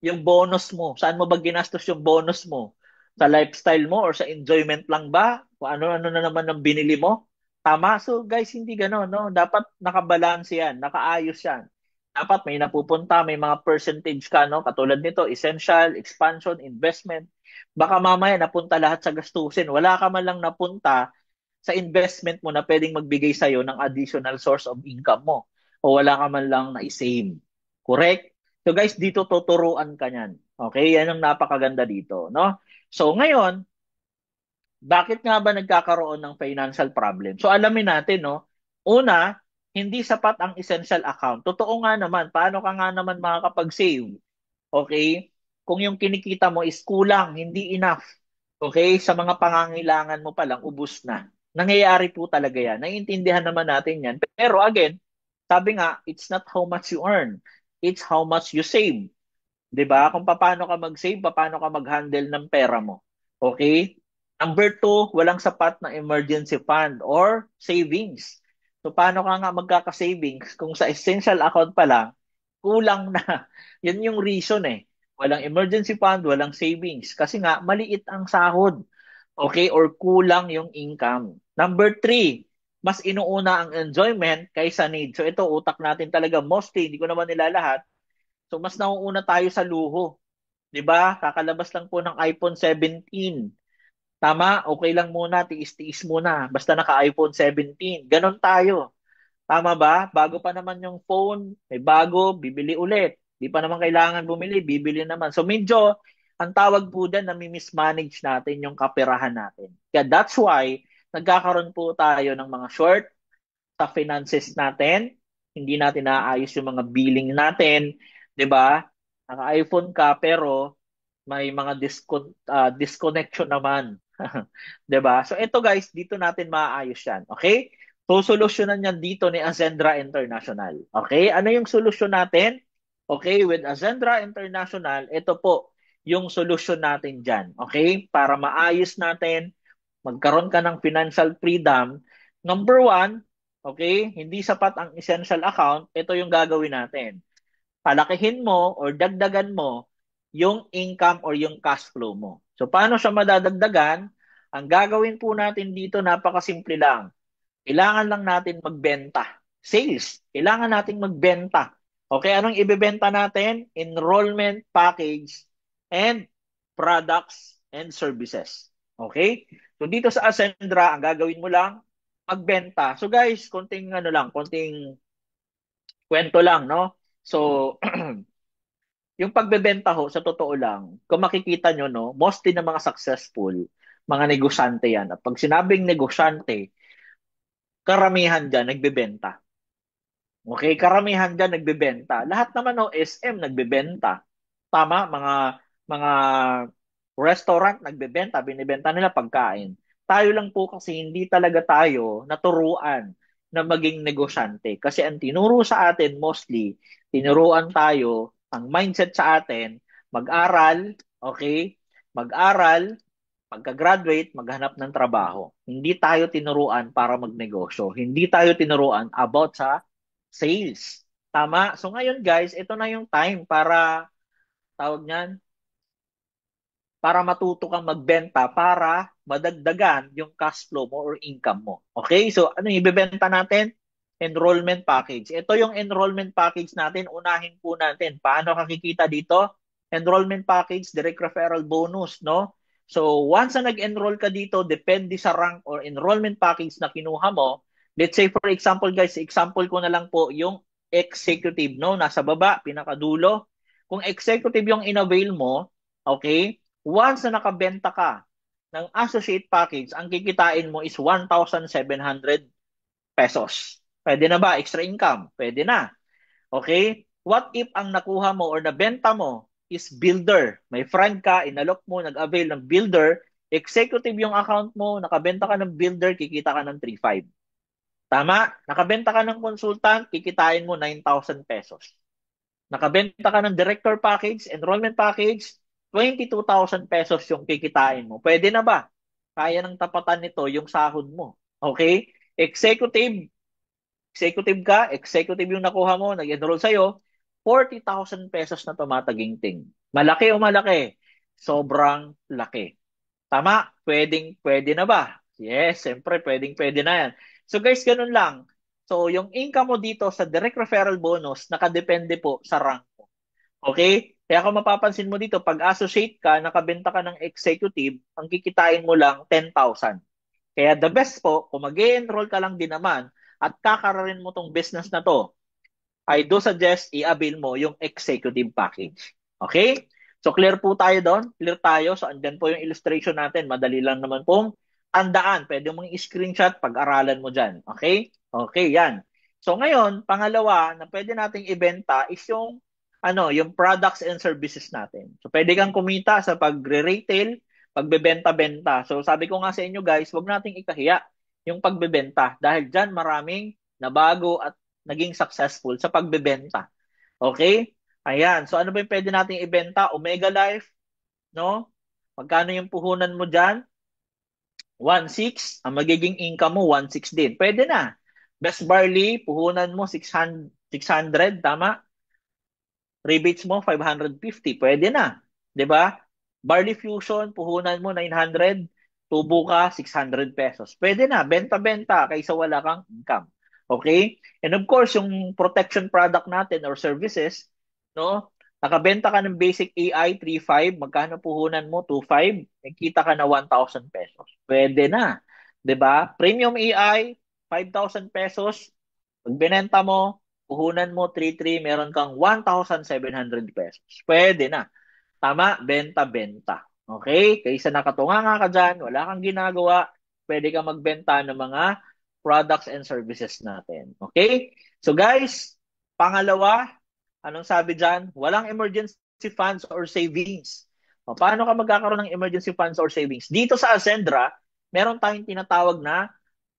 yung bonus mo? Saan mo ba ginastos yung bonus mo? Sa lifestyle mo or sa enjoyment lang ba? Kung ano-ano na naman ang binili mo? Tama? So guys, hindi gano'n, no? Dapat nakabalance yan, nakaayos yan. Dapat may napupunta, may mga percentage ka, no? Katulad nito, essential, expansion, investment. Baka mamaya napunta lahat sa gastusin. Wala ka man lang napunta sa investment mo na pwedeng magbigay sa'yo ng additional source of income mo. O wala ka man lang na i-save. Correct? So guys, dito tuturuan ka niyan. Okay? Yan ang napakaganda dito, no? So ngayon, bakit nga ba nagkakaroon ng financial problem? So alamin natin, no? Una, hindi sapat ang essential account. Totoo nga naman, paano ka nga naman makakapag-save? Okay? Kung yung kinikita mo is kulang, hindi enough. Okay? Sa mga pangangailangan mo pa lang, ubus na. Nangyayari po talaga yan. Naiintindihan naman natin yan. Pero again, sabi nga, it's not how much you earn. It's how much you save. 'Di ba? Kung paano ka mag-save, paano ka mag-handle ng pera mo. Okay? Number two, walang sapat na emergency fund or savings. So, paano ka nga magkaka-savings kung sa essential account pa lang, kulang na. Yan yung reason eh. Walang emergency fund, walang savings. Kasi nga, maliit ang sahod. Okay? Or kulang yung income. Number three, mas inuuna ang enjoyment kaysa need. So, ito, utak natin talaga. Mostly, hindi ko naman nilalahat. So, mas nauuna tayo sa luho. 'Di ba? Kakalabas lang po ng iPhone 17. Tama? Okay lang muna, tiis-tiis muna. Basta naka-iPhone 17. Ganon tayo. Tama ba? Bago pa naman yung phone, may bago, bibili ulit. Di pa naman kailangan bumili, bibili naman. So medyo, ang tawag po dyan, nami-mismanage natin yung kaperahan natin. Kaya that's why, nagkakaroon po tayo ng mga short sa finances natin. Hindi natin naayos yung mga billing natin. 'Di ba? Naka-iPhone ka pero may mga disconnection naman. 'Di ba? So ito guys, dito natin maaayos 'yan. Okay? So solusyonan niyan dito ni Azendra International. Okay? Ano yung solusyon natin? Okay, with Azendra International, ito po yung solusyon natin diyan. Okay? Para maayos natin, magkaroon ka ng financial freedom. Number one, okay, hindi sapat ang essential account, ito yung gagawin natin. Palakihin mo or dagdagan mo yung income or yung cash flow mo. So, paano siya madadagdagan? Ang gagawin po natin dito, napakasimple lang. Kailangan lang natin magbenta. Sales. Kailangan nating magbenta. Okay, anong ibebenta natin? Enrollment package and products and services. Okay? So dito sa Ascendra, ang gagawin mo lang, magbenta. So guys, konting ano lang, konting kwento lang, no? So, yung pagbebenta ho, sa totoo lang, kung makikita nyo, no, mostly ng mga successful, mga negosyante yan. At pag sinabing negosyante, karamihan dyan nagbebenta. Okay, karamihan dyan nagbebenta. Lahat naman ng SM nagbebenta. Tama, mga restaurant nagbebenta, binibenta nila pagkain. Tayo lang po kasi hindi talaga tayo naturuan na maging negosyante. Kasi ang tinuro sa atin mostly, tinuruan tayo, ang mindset sa atin, mag-aral, okay? Mag-aral, pagka-graduate, maghanap ng trabaho. Hindi tayo tinuruan para magnegosyo. Hindi tayo tinuruan about sa sales. Tama? So ngayon guys, ito na yung time para, tawag niyan, para matuto kang magbenta para madagdagan yung cash flow mo or income mo. Okay? So ano yung ibebenta natin? Enrollment package. Ito yung enrollment package natin. Unahin po natin. Paano kakikita dito? Enrollment package, direct referral bonus, no? So once na nag-enroll ka dito, depende sa rank or enrollment package na kinuha mo. Let's say for example guys, example ko na lang po yung executive, no? Nasa baba, pinakadulo. Kung executive yung in-avail mo, okay? Once na nakabenta ka ng associate package, ang kikitain mo is 1,700 pesos. Pwede na ba? Extra income? Pwede na. Okay? What if ang nakuha mo or nabenta mo is builder? May friend ka, inalok mo, nag-avail ng builder, executive yung account mo, nakabenta ka ng builder, kikita ka ng 3,500. Tama? Nakabenta ka ng consultant, kikitain mo 9,000 pesos. Nakabenta ka ng director package, enrollment package, 22,000 pesos yung kikitain mo. Pwede na ba? Kaya ng tapatan nito yung sahod mo. Okay? Executive ka, executive yung nakuha mo, nag-enroll sa'yo, 40,000 pesos na tumataginting. Malaki o malaki? Sobrang laki. Tama? Pwede na ba? Yes, siyempre, pwede na yan. So guys, ganun lang. So yung income mo dito sa direct referral bonus, nakadepende po sa rank mo. Okay? Kaya kung mapapansin mo dito, pag associate ka, nakabenta ka ng executive, ang kikitain mo lang 10,000. Kaya the best po, kung mag enroll ka lang din naman at kakararin mo tong business na to, I do suggest i-avail mo yung executive package. Okay? So clear po tayo doon? Clear tayo? So andyan po yung illustration natin. Madali lang naman pong tandaan. Pwede mong i-screenshot pag-aralan mo dyan. Okay? Okay, yan. So ngayon, pangalawa na pwede nating ibenta is yung products and services natin. So pwede kang kumita sa pagre-retail, pagbebenta-benta. So sabi ko nga sa inyo guys, wag nating ikahiya yung pagbebenta dahil dyan maraming nabago at naging successful sa pagbebenta. Okay? Ayan. So ano ba yung pwede nating ibenta? Omega Life, no? Magkano yung puhunan mo dyan? 1.6. Ang magiging income mo, 1.6 din. Pwede na. Best Barley, puhunan mo 600, tama? Rebates mo 550, pwede na. 'Di ba? Barley Fusion, puhunan mo 900, tubo ka 600 pesos. Pwede na, benta-benta kaysa wala kang income. Okay? And of course, yung protection product natin or services, no? Nakabenta ka ng basic AI 3.5, magkano puhunan mo? 2.5, nakita ka na 1,000 pesos. Pwede na. 'Di ba? Premium AI 5,000 pesos, pag binenta mo, puhunan mo 3.3, meron kang 1,700 pesos. Pwede na. Tama? Benta-benta. Okay? Kaysa nakatunganga ka dyan, wala kang ginagawa, pwede kang magbenta ng mga products and services natin. Okay? So guys, pangalawa, anong sabi dyan? Walang emergency funds or savings. O, paano ka magkakaroon ng emergency funds or savings? Dito sa Ascendra, meron tayong tinatawag na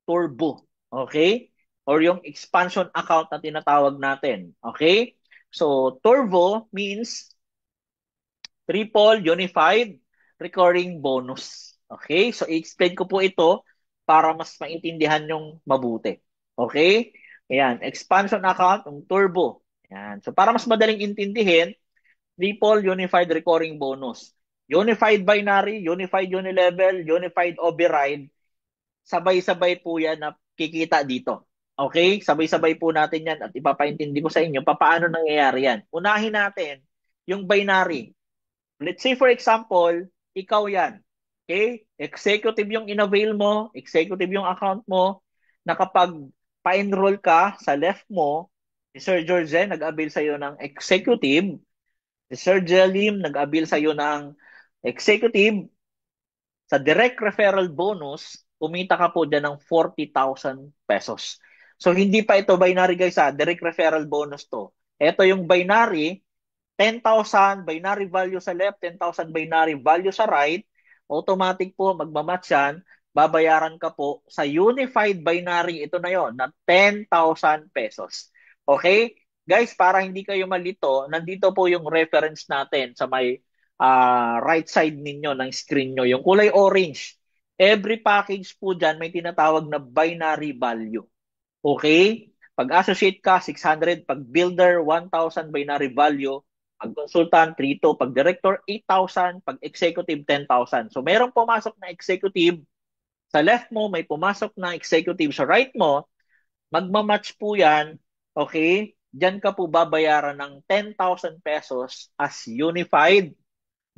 turbo. Okay? Or yung expansion account na tinatawag natin. Okay? So, turbo means triple unified recurring bonus. Okay? So, i-explain ko po ito para mas maintindihan yung mabuti. Okay? Ayan, expansion account, yung turbo. Ayan. So, para mas madaling intindihin, triple unified recurring bonus. Unified binary, unified unilevel, unified override, sabay-sabay po yan na kikita dito. Okay? Sabay-sabay po natin yan at ipapaintindi ko sa inyo paano nangyayari yan. Unahin natin yung binary. Let's say for example, ikaw yan. Okay? Executive yung inavail mo, executive yung account mo, na kapag pa-enroll ka sa left mo, si Sir George nag-avail sa'yo ng executive, si Sir Jelim nag-avail sa'yo ng executive, sa direct referral bonus, kumita ka po dyan ng 40,000 pesos. So, hindi pa ito binary guys ha, direct referral bonus to. Ito yung binary, 10,000 binary value sa left, 10,000 binary value sa right, automatic po magmamatch yan, babayaran ka po sa unified binary, ito na yon na 10,000 pesos. Okay? Guys, para hindi kayo malito, nandito po yung reference natin sa may right side ninyo ng screen nyo, yung kulay orange. Every package po dyan may tinatawag na binary value. Okay? Pag associate ka, 600. Pag builder, 1,000 binary value. Pag consultant, 3,200. Pag director, 8,000. Pag executive, 10,000. So, mayroong pumasok na executive. Sa left mo, may pumasok na executive. Sa right mo, magmamatch po yan. Okay? Diyan ka po babayaran ng 10,000 pesos as unified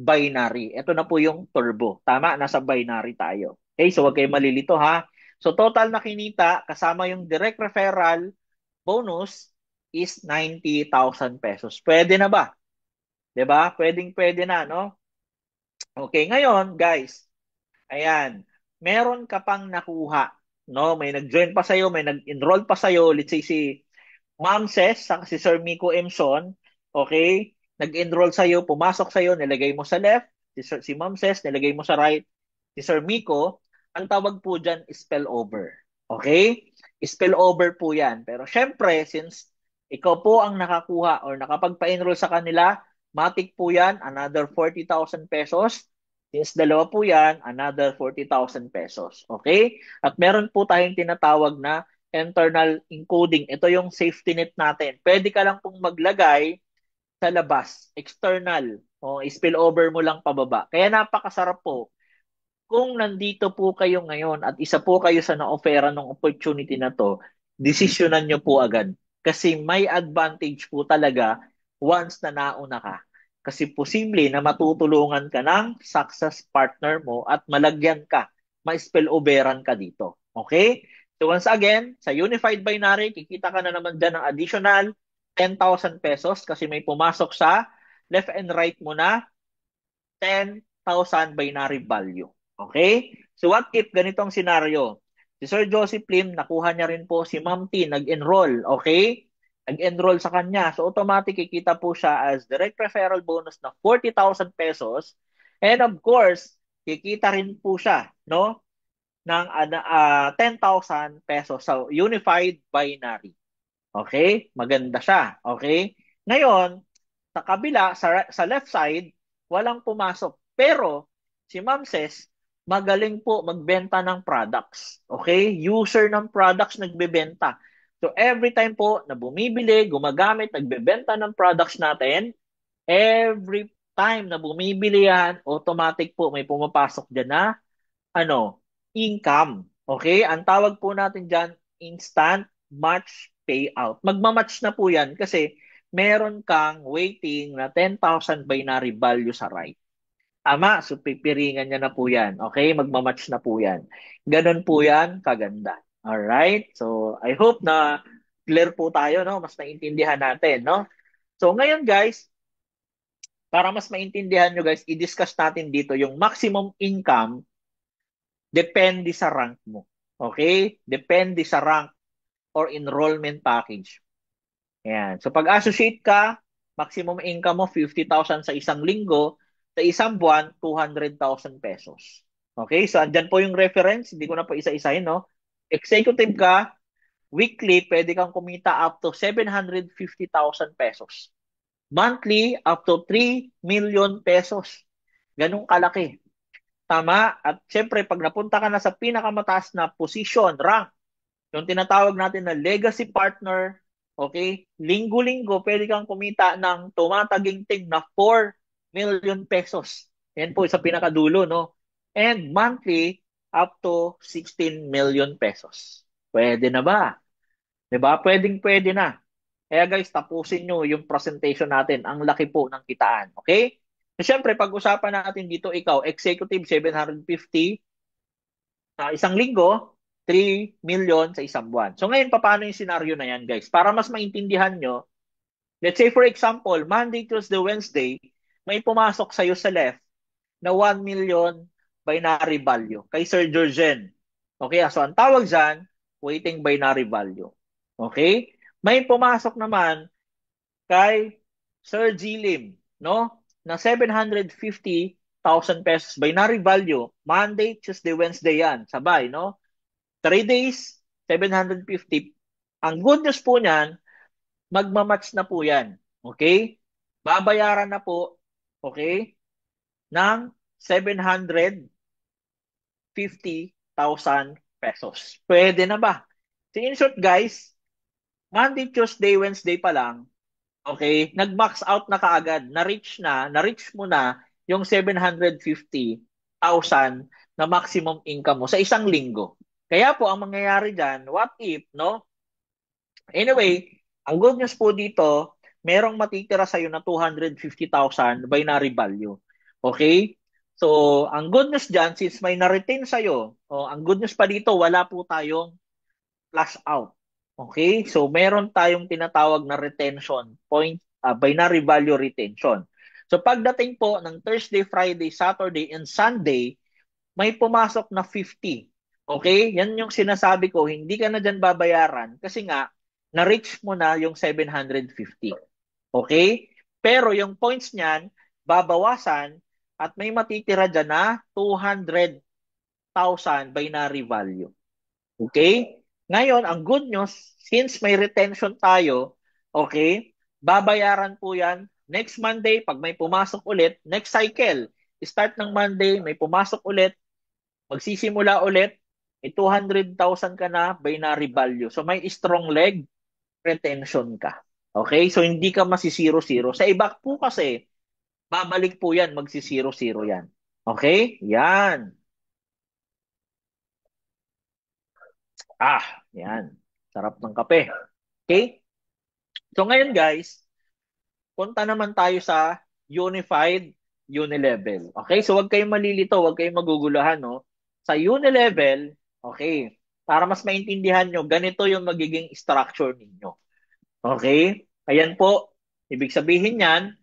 binary. Ito na po yung turbo. Tama, nasa binary tayo. Okay, so wag kayo malilito ha. So total na kinita kasama yung direct referral bonus is 90,000 pesos. Pwede na ba? 'Di ba? Pwedeng-pwede na, no? Okay, ngayon, guys. Ayan. Meron ka pang nakuha, no? May nag-join pa sa'yo, may nag-enroll pa sa'yo. Let's say si Ma'am Ses, saka si Sir Miko Emson, okay? Nag-enroll sa'yo, pumasok sa'yo, nilagay mo sa left, si Ma'am Ses, nilagay mo sa right, si Sir Miko, ang tawag po dyan is spillover. Okay? Spillover po yan. Pero syempre, since ikaw po ang nakakuha or nakapagpa-enroll sa kanila, matik po yan, another 40,000 pesos. Since dalawa po yan, another 40,000 pesos. Okay? At meron po tayong tinatawag na internal encoding. Ito yung safety net natin. Pwede ka lang pong maglagay sa labas, external. O, spill over mo lang pababa. Kaya napakasarap po kung nandito po kayo ngayon at isa po kayo sa na-offera ng opportunity na to, desisyonan nyo po agad. Kasi may advantage po talaga once na nauna ka. Kasi posible na matutulungan ka ng success partner mo at malagyan ka, ma-spilloveran ka dito. Okay? So once again, sa Unified Binary, kikita ka na naman dyan ng additional 10,000 pesos kasi may pumasok sa left and right mo na 10,000 binary value. Okay? So what if ganitong scenario? Si Sir Joseph Lim, nakuha niya rin po si Ma'am T, nag-enroll. Okay? Nag-enroll sa kanya. So automatic kikita po siya as direct referral bonus na 40,000 pesos. And of course, kikita rin po siya, no? Ng 10,000 pesos sa unified binary. Okay? Maganda siya. Okay? Ngayon, sa kabila, sa left side, walang pumasok. Pero, si Ma'am says, magaling po magbenta ng products. Okay? User ng products nagbebenta. So, every time po na bumibili, gumagamit, nagbebenta ng products natin, every time na bumibili yan, automatic po may pumapasok dyan na income. Okay? Ang tawag po natin dyan, instant match payout. Magmamatch na po yan kasi meron kang waiting na 10,000 binary value sa right. Tama, so pipiringan niya na po yan. Okay? Magmamatch na po yan. Ganon po yan, kaganda. Alright? So, I hope na clear po tayo, no? Mas naintindihan natin, no? So, ngayon guys, para mas maintindihan nyo guys, i-discuss natin dito yung maximum income depende sa rank mo. Okay? Depende sa rank or enrollment package. Ayan. So pag associate ka, maximum income mo 50,000 sa isang linggo, sa isang buwan 200,000 pesos. Okay? So andyan po yung reference, hindi ko na po isa-isahin, no? Executive ka, weekly pwede kang kumita up to 750,000 pesos. Monthly up to 3 million pesos. Ganong kalaki. Tama? At syempre, pag napunta ka na sa pinakamataas na position, rank, yung tinatawag natin na legacy partner, okay, linggo-linggo, pwede kang kumita ng tumataginting na 4 million pesos. Yan po sa pinakadulo, no? And monthly, up to 16 million pesos. Pwede na ba? 'Di ba? Pwedeng-pwede na. Kaya guys, tapusin nyo yung presentation natin. Ang laki po ng kitaan. Okay? So, syempre, pag-usapan natin dito, ikaw, executive 750 sa isang linggo, 3 million sa isang buwan. So ngayon, paano yung scenario na yan, guys? Para mas maintindihan nyo, let's say for example, Monday, Tuesday, Wednesday, may pumasok sa'yo sa left na 1 million binary value kay Sir Georgen. Okay, so ang tawag dyan, waiting binary value. Okay? May pumasok naman kay Sir Gilim, no? Na 750,000 pesos binary value. Monday, Tuesday, Wednesday yan. Sabay, no? 3 days, 750. Ang good news po niyan, magmamatch na po yan. Okay? Babayaran na po, okay, ng 750,000 pesos. Pwede na ba? So in short guys, Monday, Tuesday, Wednesday pa lang, okay, nag-max out na kaagad, na-reach mo na yung 750,000 na maximum income mo sa isang linggo. Kaya po, ang mangyayari dyan, what if, no? Anyway, ang good news po dito, merong matitira sa'yo na 250,000 binary value. Okay? So, ang good news dyan, since may na-retain sa'yo, ang good news pa dito, wala po tayong flash out. Okay? So, meron tayong tinatawag na retention, binary value retention. So, pagdating po ng Thursday, Friday, Saturday, and Sunday, may pumasok na 50. Okay? Yan yung sinasabi ko, hindi ka na dyan babayaran kasi nga, na-reach mo na yung 750. Okay? Pero yung points niyan, babawasan at may matitira dyan na 200,000 binary value. Okay? Ngayon, ang good news, since may retention tayo, Okay? Babayaran po yan next Monday pag may pumasok ulit, next cycle. Start ng Monday, may pumasok ulit, magsisimula ulit, may 200,000 ka na binary value. So may strong leg retention ka. Okay? So hindi ka masisiro-zero. Sa iba po kasi, babalik po yan, magsisiro-zero yan. Okay? Yan. Ah, yan. Sarap ng kape. Okay? So ngayon guys, punta naman tayo sa unified unilevel. Okay? So wag kayong malilito, wag kayong maguguluhan, no? Sa unilevel, okay, para mas maintindihan nyo, ganito yung magiging structure ninyo. Okay? Ayan po. Ibig sabihin yan,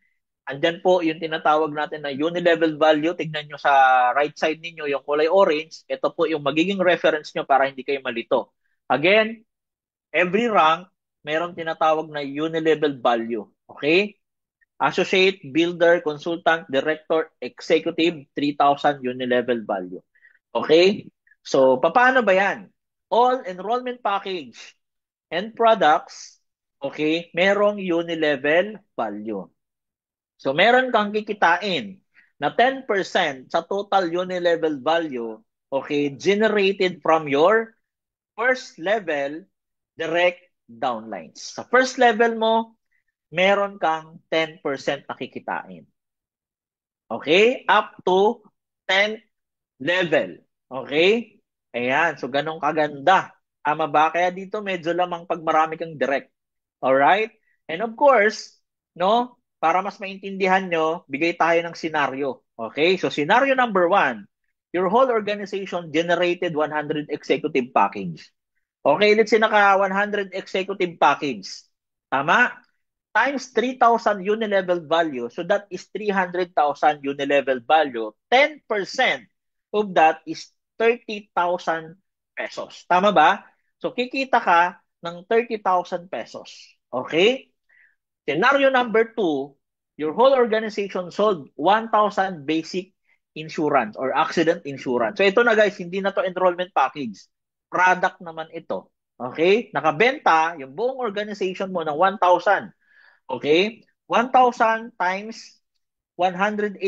andyan po yung tinatawag natin na unilevel value. Tignan nyo sa right side ninyo yung kulay orange. Ito po yung magiging reference nyo para hindi kayo malito. Again, every rank, meron tinatawag na unilevel value. Okay? Associate, builder, consultant, director, executive, 3,000 unilevel value. Okay? So, paano ba yan? All enrollment package and products, okay, merong unilevel value. So, meron kang kikitain na 10% sa total unilevel value, okay, generated from your first level direct downlines. Sa first level mo, meron kang 10% na kikitain. Okay? Up to 10th level. Okay? Ayan. So, ganun kaganda. Tama ba? Kaya dito medyo lamang pag marami kang direct. Alright? And of course, no, para mas maintindihan nyo, bigay tayo ng senaryo. Okay? So, scenario number 1, your whole organization generated 100 executive package. Okay, let's say naka 100 executive package. Tama? Times 3,000 unilevel value. So that is 300,000 unilevel value. 10% of that is 30,000 pesos. Tama ba? So kikita ka ng 30,000 pesos. Okay? Scenario number 2, your whole organization sold 1,000 basic insurance or accident insurance. So ito na guys, hindi na to enrollment package. Product naman ito. Okay? Nakabenta yung buong organization mo ng 1,000. Okay? 1,000 times 180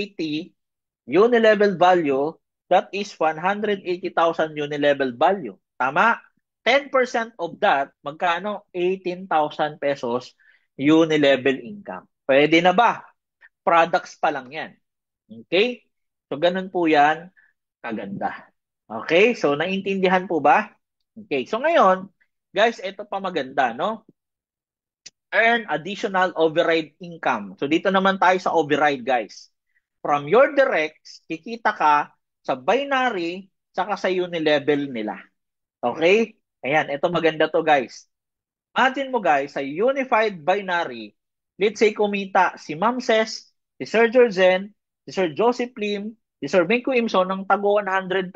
unilevel value, that is 180,000 unilevel value. Tama? 10% of that, magkano? 18,000 pesos unilevel income. Pwede na ba? Products pa lang yan. Okay? So, ganun po yan. Kaganda. Okay? So, naintindihan po ba? Okay. So, ngayon, guys, ito pa maganda, no? Earn additional override income. So dito naman tayo sa override, guys. From your directs, kikita ka sa binary saka sa unilevel nila. Okay? Ayan, ito maganda to, guys. Imagine mo, guys, sa unified binary, let's say kumita si Ma'am Ses, si Sir Georgen, si Sir Joseph Lim, si Sir Mingko Imson ng tago 100,000.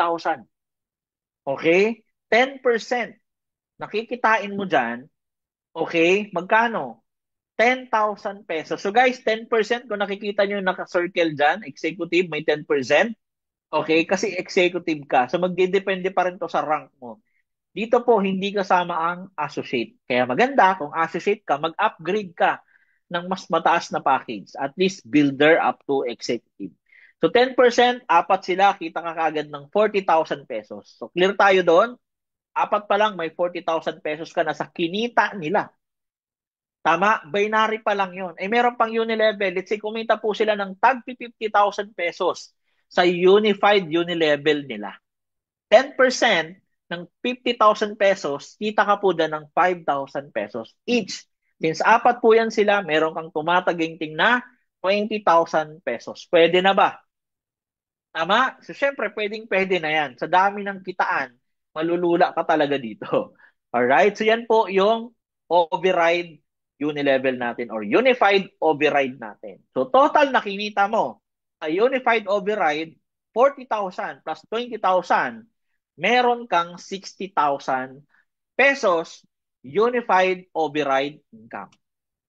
Okay? 10% nakikitain mo dyan, okay, magkano? 10,000 pesos. So guys, 10% kung nakikita nyo yung naka-circle dyan, executive, may 10%. Okay, kasi executive ka. So magdidepende pa rin to sa rank mo. Dito po, hindi kasama ang associate. Kaya maganda, kung associate ka, mag-upgrade ka ng mas mataas na package. At least builder up to executive. So 10%, apat sila, kita ka kagad ng 40,000 pesos. So clear tayo doon. Apat pa lang, may 40,000 pesos ka na sa kinita nila. Tama, binary pa lang yun. Eh meron pang unilevel. Let's say kumita po sila ng tag 50,000 pesos sa unified unilevel nila. 10% ng 50,000 pesos, kita ka po dyan ng 5,000 pesos each. Since apat po yan sila, meron kang tumataginting na 20,000 pesos. Pwede na ba? Tama? So, syempre, pwede na yan. Sa dami ng kitaan, malulula ka talaga dito. Alright? So, yan po yung override unilevel natin or unified override natin. So, total na kinita mo sa unified override, 40,000 plus 20,000, meron kang 60,000 pesos unified override income.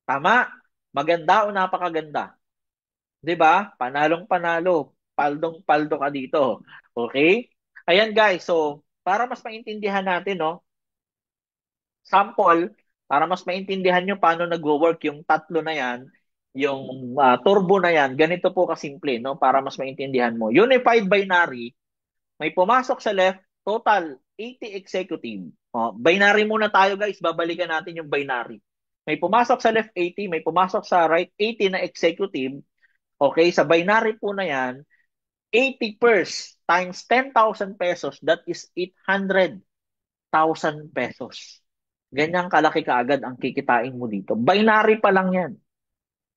Tama? Maganda o napakaganda? 'Di ba? Panalong-panalo, paldong-paldo ka dito. Okay? Ayan guys, so para mas maintindihan natin, no, sample, Para mas maintindihan nyo paano nagwo-work yung tatlo na yan, yung turbo na yan, ganito po kasimple, no? Para mas maintindihan mo. Unified binary, may pumasok sa left, total 80 executive. Binary muna tayo guys, babalikan natin yung binary. May pumasok sa left 80, may pumasok sa right 80 na executive. Okay, sa binary po na yan, 80 pers times 10,000 pesos, that is 800,000 pesos. Ganyang kalaki kaagad ang kikitain mo dito. Binary pa lang yan.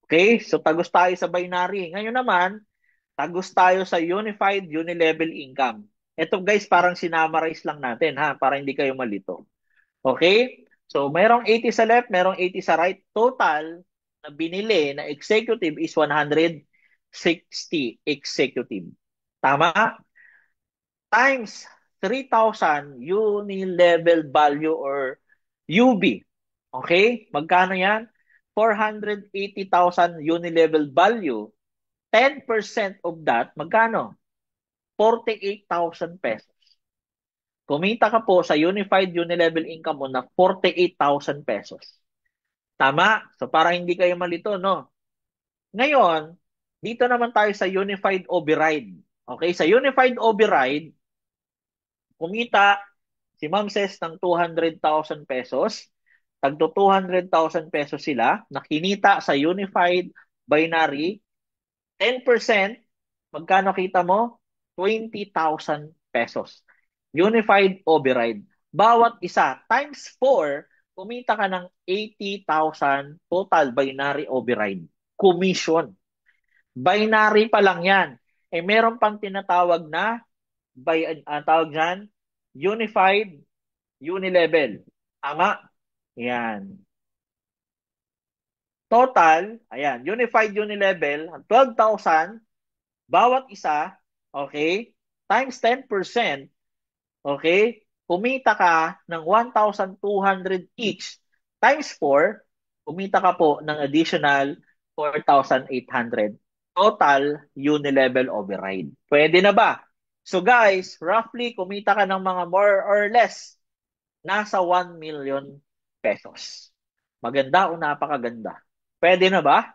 Okay, so tagos tayo sa binary. Ngayon naman, tagos tayo sa unified unilevel income. Ito guys, parang sinamarize lang natin ha, para hindi kayo malito. Okay? So, mayroong 80 sa left, mayroong 80 sa right. Total na binili na executive is 160 executive. Tama? Times 3,000 unilevel value or UB. Okay? Magkano yan? 480,000 unilevel value. 10% of that, magkano? 48,000 pesos. Kumita ka po sa unified unilevel income mo na 48,000 pesos. Tama? So para hindi kayo malito, no? Ngayon, dito naman tayo sa unified override. Okay, sa unified override, kumita si Ma'am Ses ng 200,000 pesos. Tagto 200,000 pesos sila na kinita sa unified binary. 10%, magkano kita mo? 20,000 pesos. Unified override. Bawat isa, times 4, kumita ka ng 80,000 total binary override. Commission. Binary pa lang yan. Eh, meron pang tinatawag na, tawag dyan, unified unilevel. Tama? Yan. Total, ayan, unified unilevel, 12,000, bawat isa, okay, times 10%, okay, kumita ka ng 1,200 each, times 4, kumita ka po ng additional 4,800. Total unilevel override. Pwede na ba? So guys, roughly kumita ka ng mga more or less nasa 1 million pesos. Maganda o napakaganda? Pwede na ba?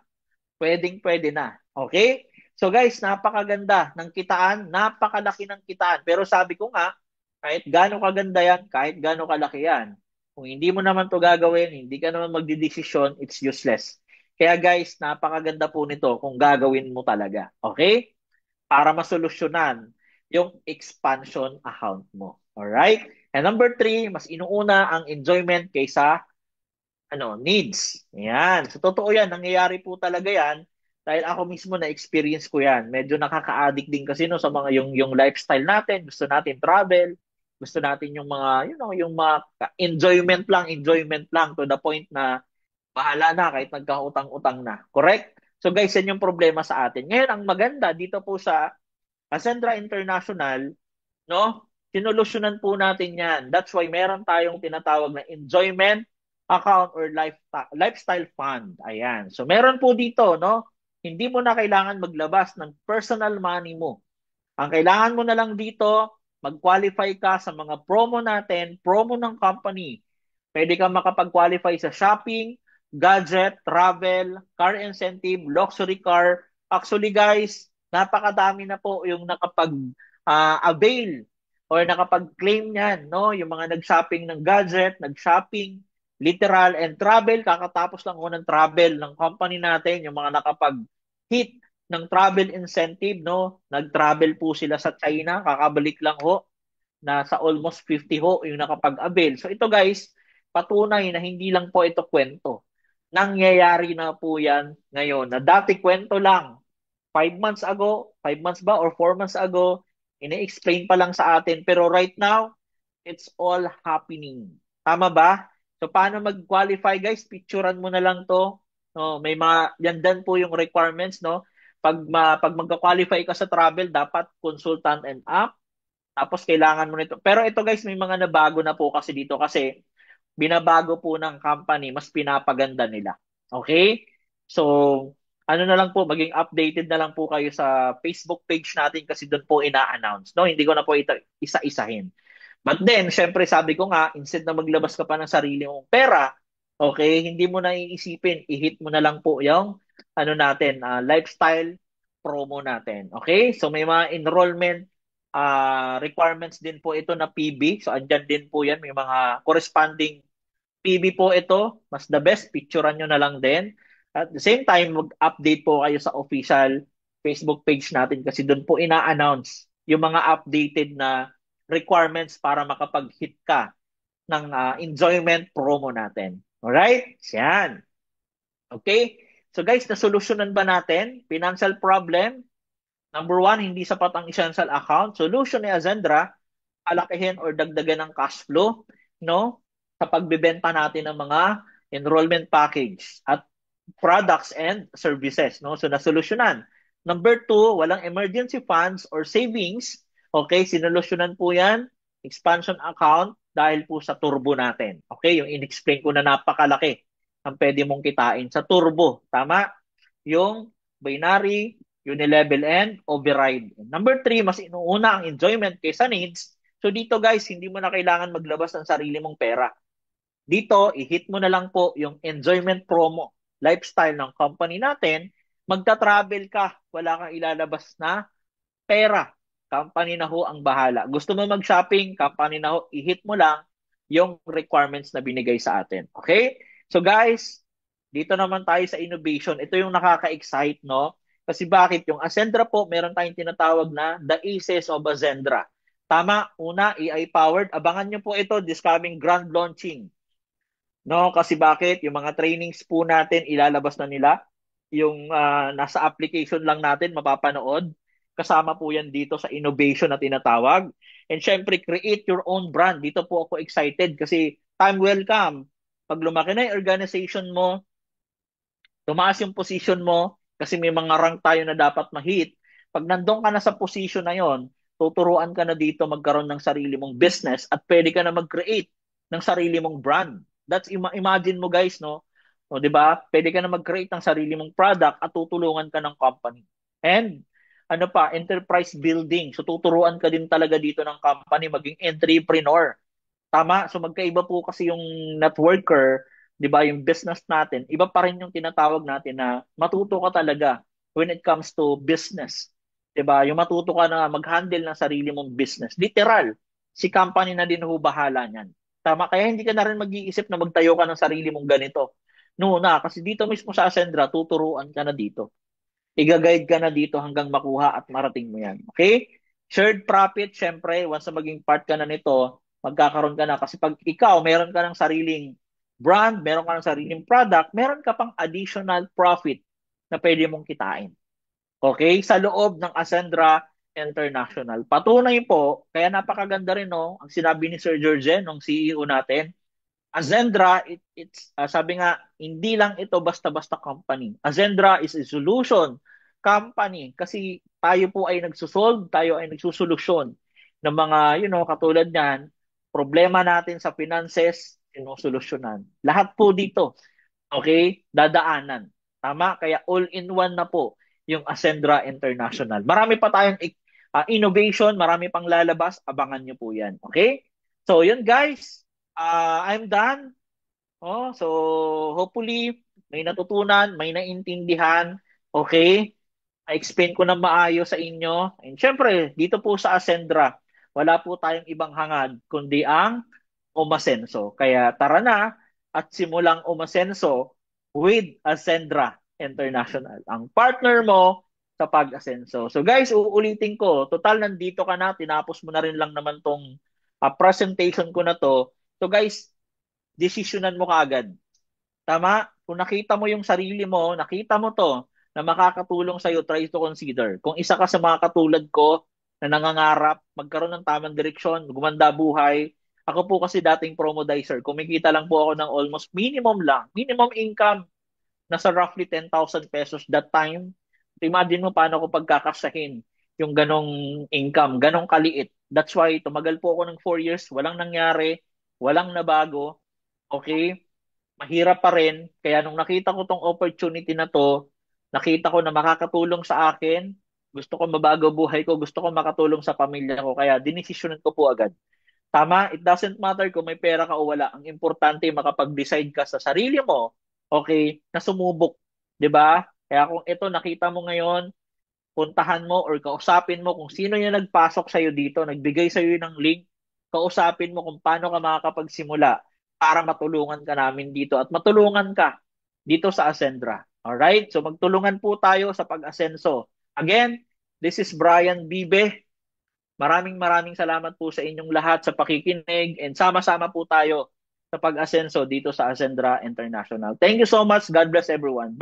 Pwedeng-pwede na. Okay? So guys, napakaganda ng kitaan, napakalaki ng kitaan. Pero sabi ko nga, kahit gaano kaganda yan, kahit gaano kalaki yan, kung hindi mo naman to gagawin, hindi ka naman magdidesisyon, it's useless. Kaya guys, napakaganda po nito kung gagawin mo talaga. Okay? Para masolusyonan yung expansion account mo. Alright? And number 3, mas inuuna ang enjoyment kaysa needs. Yan. So, totoo yan. Nangyayari po talaga yan. Dahil ako mismo na-experience ko yan. Medyo nakaka-addict din kasi no, sa mga yung lifestyle natin. Gusto natin travel. Gusto natin yung mga, yung mga enjoyment lang to the point na bahala na kahit nagkautang-utang na. Correct? So guys, yan yung problema sa atin. Ngayon, ang maganda dito po sa Cassandra International, no? Sinolusyonan po natin yan. That's why meron tayong tinatawag na enjoyment account or lifestyle fund. Ayan. So meron po dito, no? Hindi mo na kailangan maglabas ng personal money mo. Ang kailangan mo na lang dito, mag-qualify ka sa mga promo natin, promo ng company. Pwede kang makapag-qualify sa shopping, gadget, travel, car incentive, luxury car. Actually guys, napakadami na po yung nakapag-avail or nakapag-claim niyan, no? Yung mga nag-shopping ng gadget, nag-shopping, literal and travel, kakatapos lang ho ng travel ng company natin, yung mga nakapag-hit ng travel incentive, no? Nag-travel po sila sa China, kakabalik lang ho na sa almost 50 ho yung nakapag-avail. So ito guys, patunay na hindi lang po ito kwento. Nangyayari na po yan ngayon na dati kwento lang. 5 months ago, 5 months ba or 4 months ago, ini-explain pa lang sa atin. Pero right now, it's all happening. Tama ba? So paano mag-qualify guys? Picturean mo na lang to. No, may mga yan din po yung requirements, no? Pag magka-qualify ka sa travel, dapat consultant and app. Tapos kailangan mo nito. Pero ito guys, may mga nabago na po kasi dito kasi binabago po ng company, mas pinapaganda nila. Okay? So, ano na lang po, maging updated na lang po kayo sa Facebook page natin kasi doon po ina-announce. No, hindi ko na po ito isa-isahin. But then, syempre sabi ko nga, instead na maglabas ka pa ng sarili mong pera, Okay, hindi mo na iisipin, i-hit mo na lang po yung ano natin, lifestyle promo natin. Okay? So may mga enrollment requirements din po ito na PB. So andyan din po 'yan, may mga corresponding PB po ito. Mas the best, picturean nyo na lang din. At the same time, mag-update po kayo sa official Facebook page natin kasi doon po ina-announce yung mga updated na requirements para makapag-hit ka ng enjoyment promo natin. Alright? Yan. Okay? So guys, nasolusyonan ba natin? Financial problem? Number one, hindi sapat ang essential account. Solution ni Azendra, alakihin or dagdagan ng cash flow, no? Sa pagbebenta natin ng mga enrollment package at products and services, no? So nasolusyonan. Number two, walang emergency funds or savings. Okay, sinolusyonan po 'yan. Expansion account dahil po sa turbo natin. Okay, yung in-explain ko na napakalaki ang pwede mong kitain sa turbo. Tama? Yung binary, unilevel, and override. Number three, mas inuuna ang enjoyment kaysa needs. So dito guys, hindi mo na kailangan maglabas ng sarili mong pera. Dito, i-hit mo na lang po yung enjoyment promo, lifestyle ng company natin. Magta-travel ka, wala kang ilalabas na pera. Company na ho ang bahala. Gusto mo mag-shopping, company na ho, i-hit mo lang yung requirements na binigay sa atin. Okay? So guys, dito naman tayo sa innovation. Ito yung nakaka-excite, no? Kasi bakit? Yung Ascendra po, meron tayong tinatawag na the Aces of Ascendra. Tama, una, AI-powered. Abangan nyo po ito this coming grand launching. No, kasi bakit? Yung mga trainings po natin, ilalabas na nila. Yung nasa application lang natin, mapapanood. Kasama po yan dito sa innovation na tinatawag. And syempre, create your own brand. Dito po ako excited kasi time will come. Pag lumaki na yung organization mo, tumaas yung position mo, kasi may mga rank tayo na dapat ma-hit. Pag nandun ka na sa position na yon, tuturuan ka na dito magkaroon ng sarili mong business at pwede ka na mag-create ng sarili mong brand. That's imagine mo guys, no? O, 'di ba? Pwede ka na mag-create ng sarili mong product at tutulungan ka ng company. And ano pa, enterprise building. So tuturuan ka din talaga dito ng company maging entrepreneur. Tama? So magkaiba po kasi yung networker, 'di ba, yung business natin. Iba pa rin yung tinatawag natin na matuto ka talaga when it comes to business. 'Di ba? Yung matuto ka na mag-handle ng sarili mong business. Literal. Si company na din ho bahala niyan. Tama? Kaya hindi ka na rin mag-iisip na magtayo ka ng sarili mong ganito. No na, kasi dito mismo sa Ascendra, tuturuan ka na dito. Iga-guide ka na dito hanggang makuha at marating mo yan. Okay? Shared profit, syempre, once na maging part ka na nito, magkakaroon ka na. Kasi pag ikaw, meron ka ng sariling brand, meron ka ng sariling product, meron ka pang additional profit na pwede mong kitain. Okay? Sa loob ng Ascendra International. Patunay po, kaya napakaganda rin, no, ang sinabi ni Sir George, ng CEO natin, Azendra, sabi nga, hindi lang ito basta-basta company. Azendra is a solution company kasi tayo po ay nagsusolve, tayo ay nagsusolusyon ng mga, katulad niyan, problema natin sa finances, sinusolusyonan. Lahat po dito, okay, dadaanan. Tama? Kaya all-in-one na po yung Ascendra International. Marami pa tayong innovation, marami pang lalabas, abangan nyo po yan. Okay? So, yun guys, I'm done. Oh, so hopefully may natutunan, may naintindihan. Okay? I-explain ko na maayos sa inyo. And syempre, dito po sa Ascendra, wala po tayong ibang hangad kundi ang umasenso. Kaya tara na at simulang umasenso with Ascendra International. Ang partner mo sa pag-asenso. So guys, uulitin ko, total nandito ka na, tinapos mo na rin lang naman tong presentation ko na to. So guys, desisyonan mo kaagad. Tama? Kung nakita mo yung sarili mo, nakita mo to, na makakatulong sa'yo, try to consider. Kung isa ka sa mga katulad ko na nangangarap, magkaroon ng tamang direksyon, gumanda buhay, ako po kasi dating promodizer, kumikita lang po ako ng almost minimum lang, minimum income, nasa roughly 10,000 pesos that time. So imagine mo paano ko pagkakasahin yung ganong income, ganong kaliit. That's why tumagal po ako ng 4 years, walang nangyari, walang nabago. Okay? Mahirap pa rin. Kaya nung nakita ko tong opportunity na to, nakita ko na makakatulong sa akin, gusto ko mabago buhay ko, gusto ko makatulong sa pamilya ko, kaya dinesisyonan ko po agad Tama? It doesn't matter kung may pera ka o wala. Ang importante, makapag-decide ka sa sarili mo, okay, na sumubok. 'Di ba? Kaya kung ito nakita mo ngayon, puntahan mo or kausapin mo kung sino yung nagpasok sa'yo dito, nagbigay sa'yo ng link, kausapin mo kung paano ka makakapagsimula para matulungan ka namin dito at matulungan ka dito sa Ascendra. Alright? So magtulungan po tayo sa pag-asenso. Again, this is Brian Bibe. Maraming maraming salamat po sa inyong lahat sa pakikinig and sama-sama po tayo sa pag-asenso dito sa Ascendra International. Thank you so much. God bless everyone.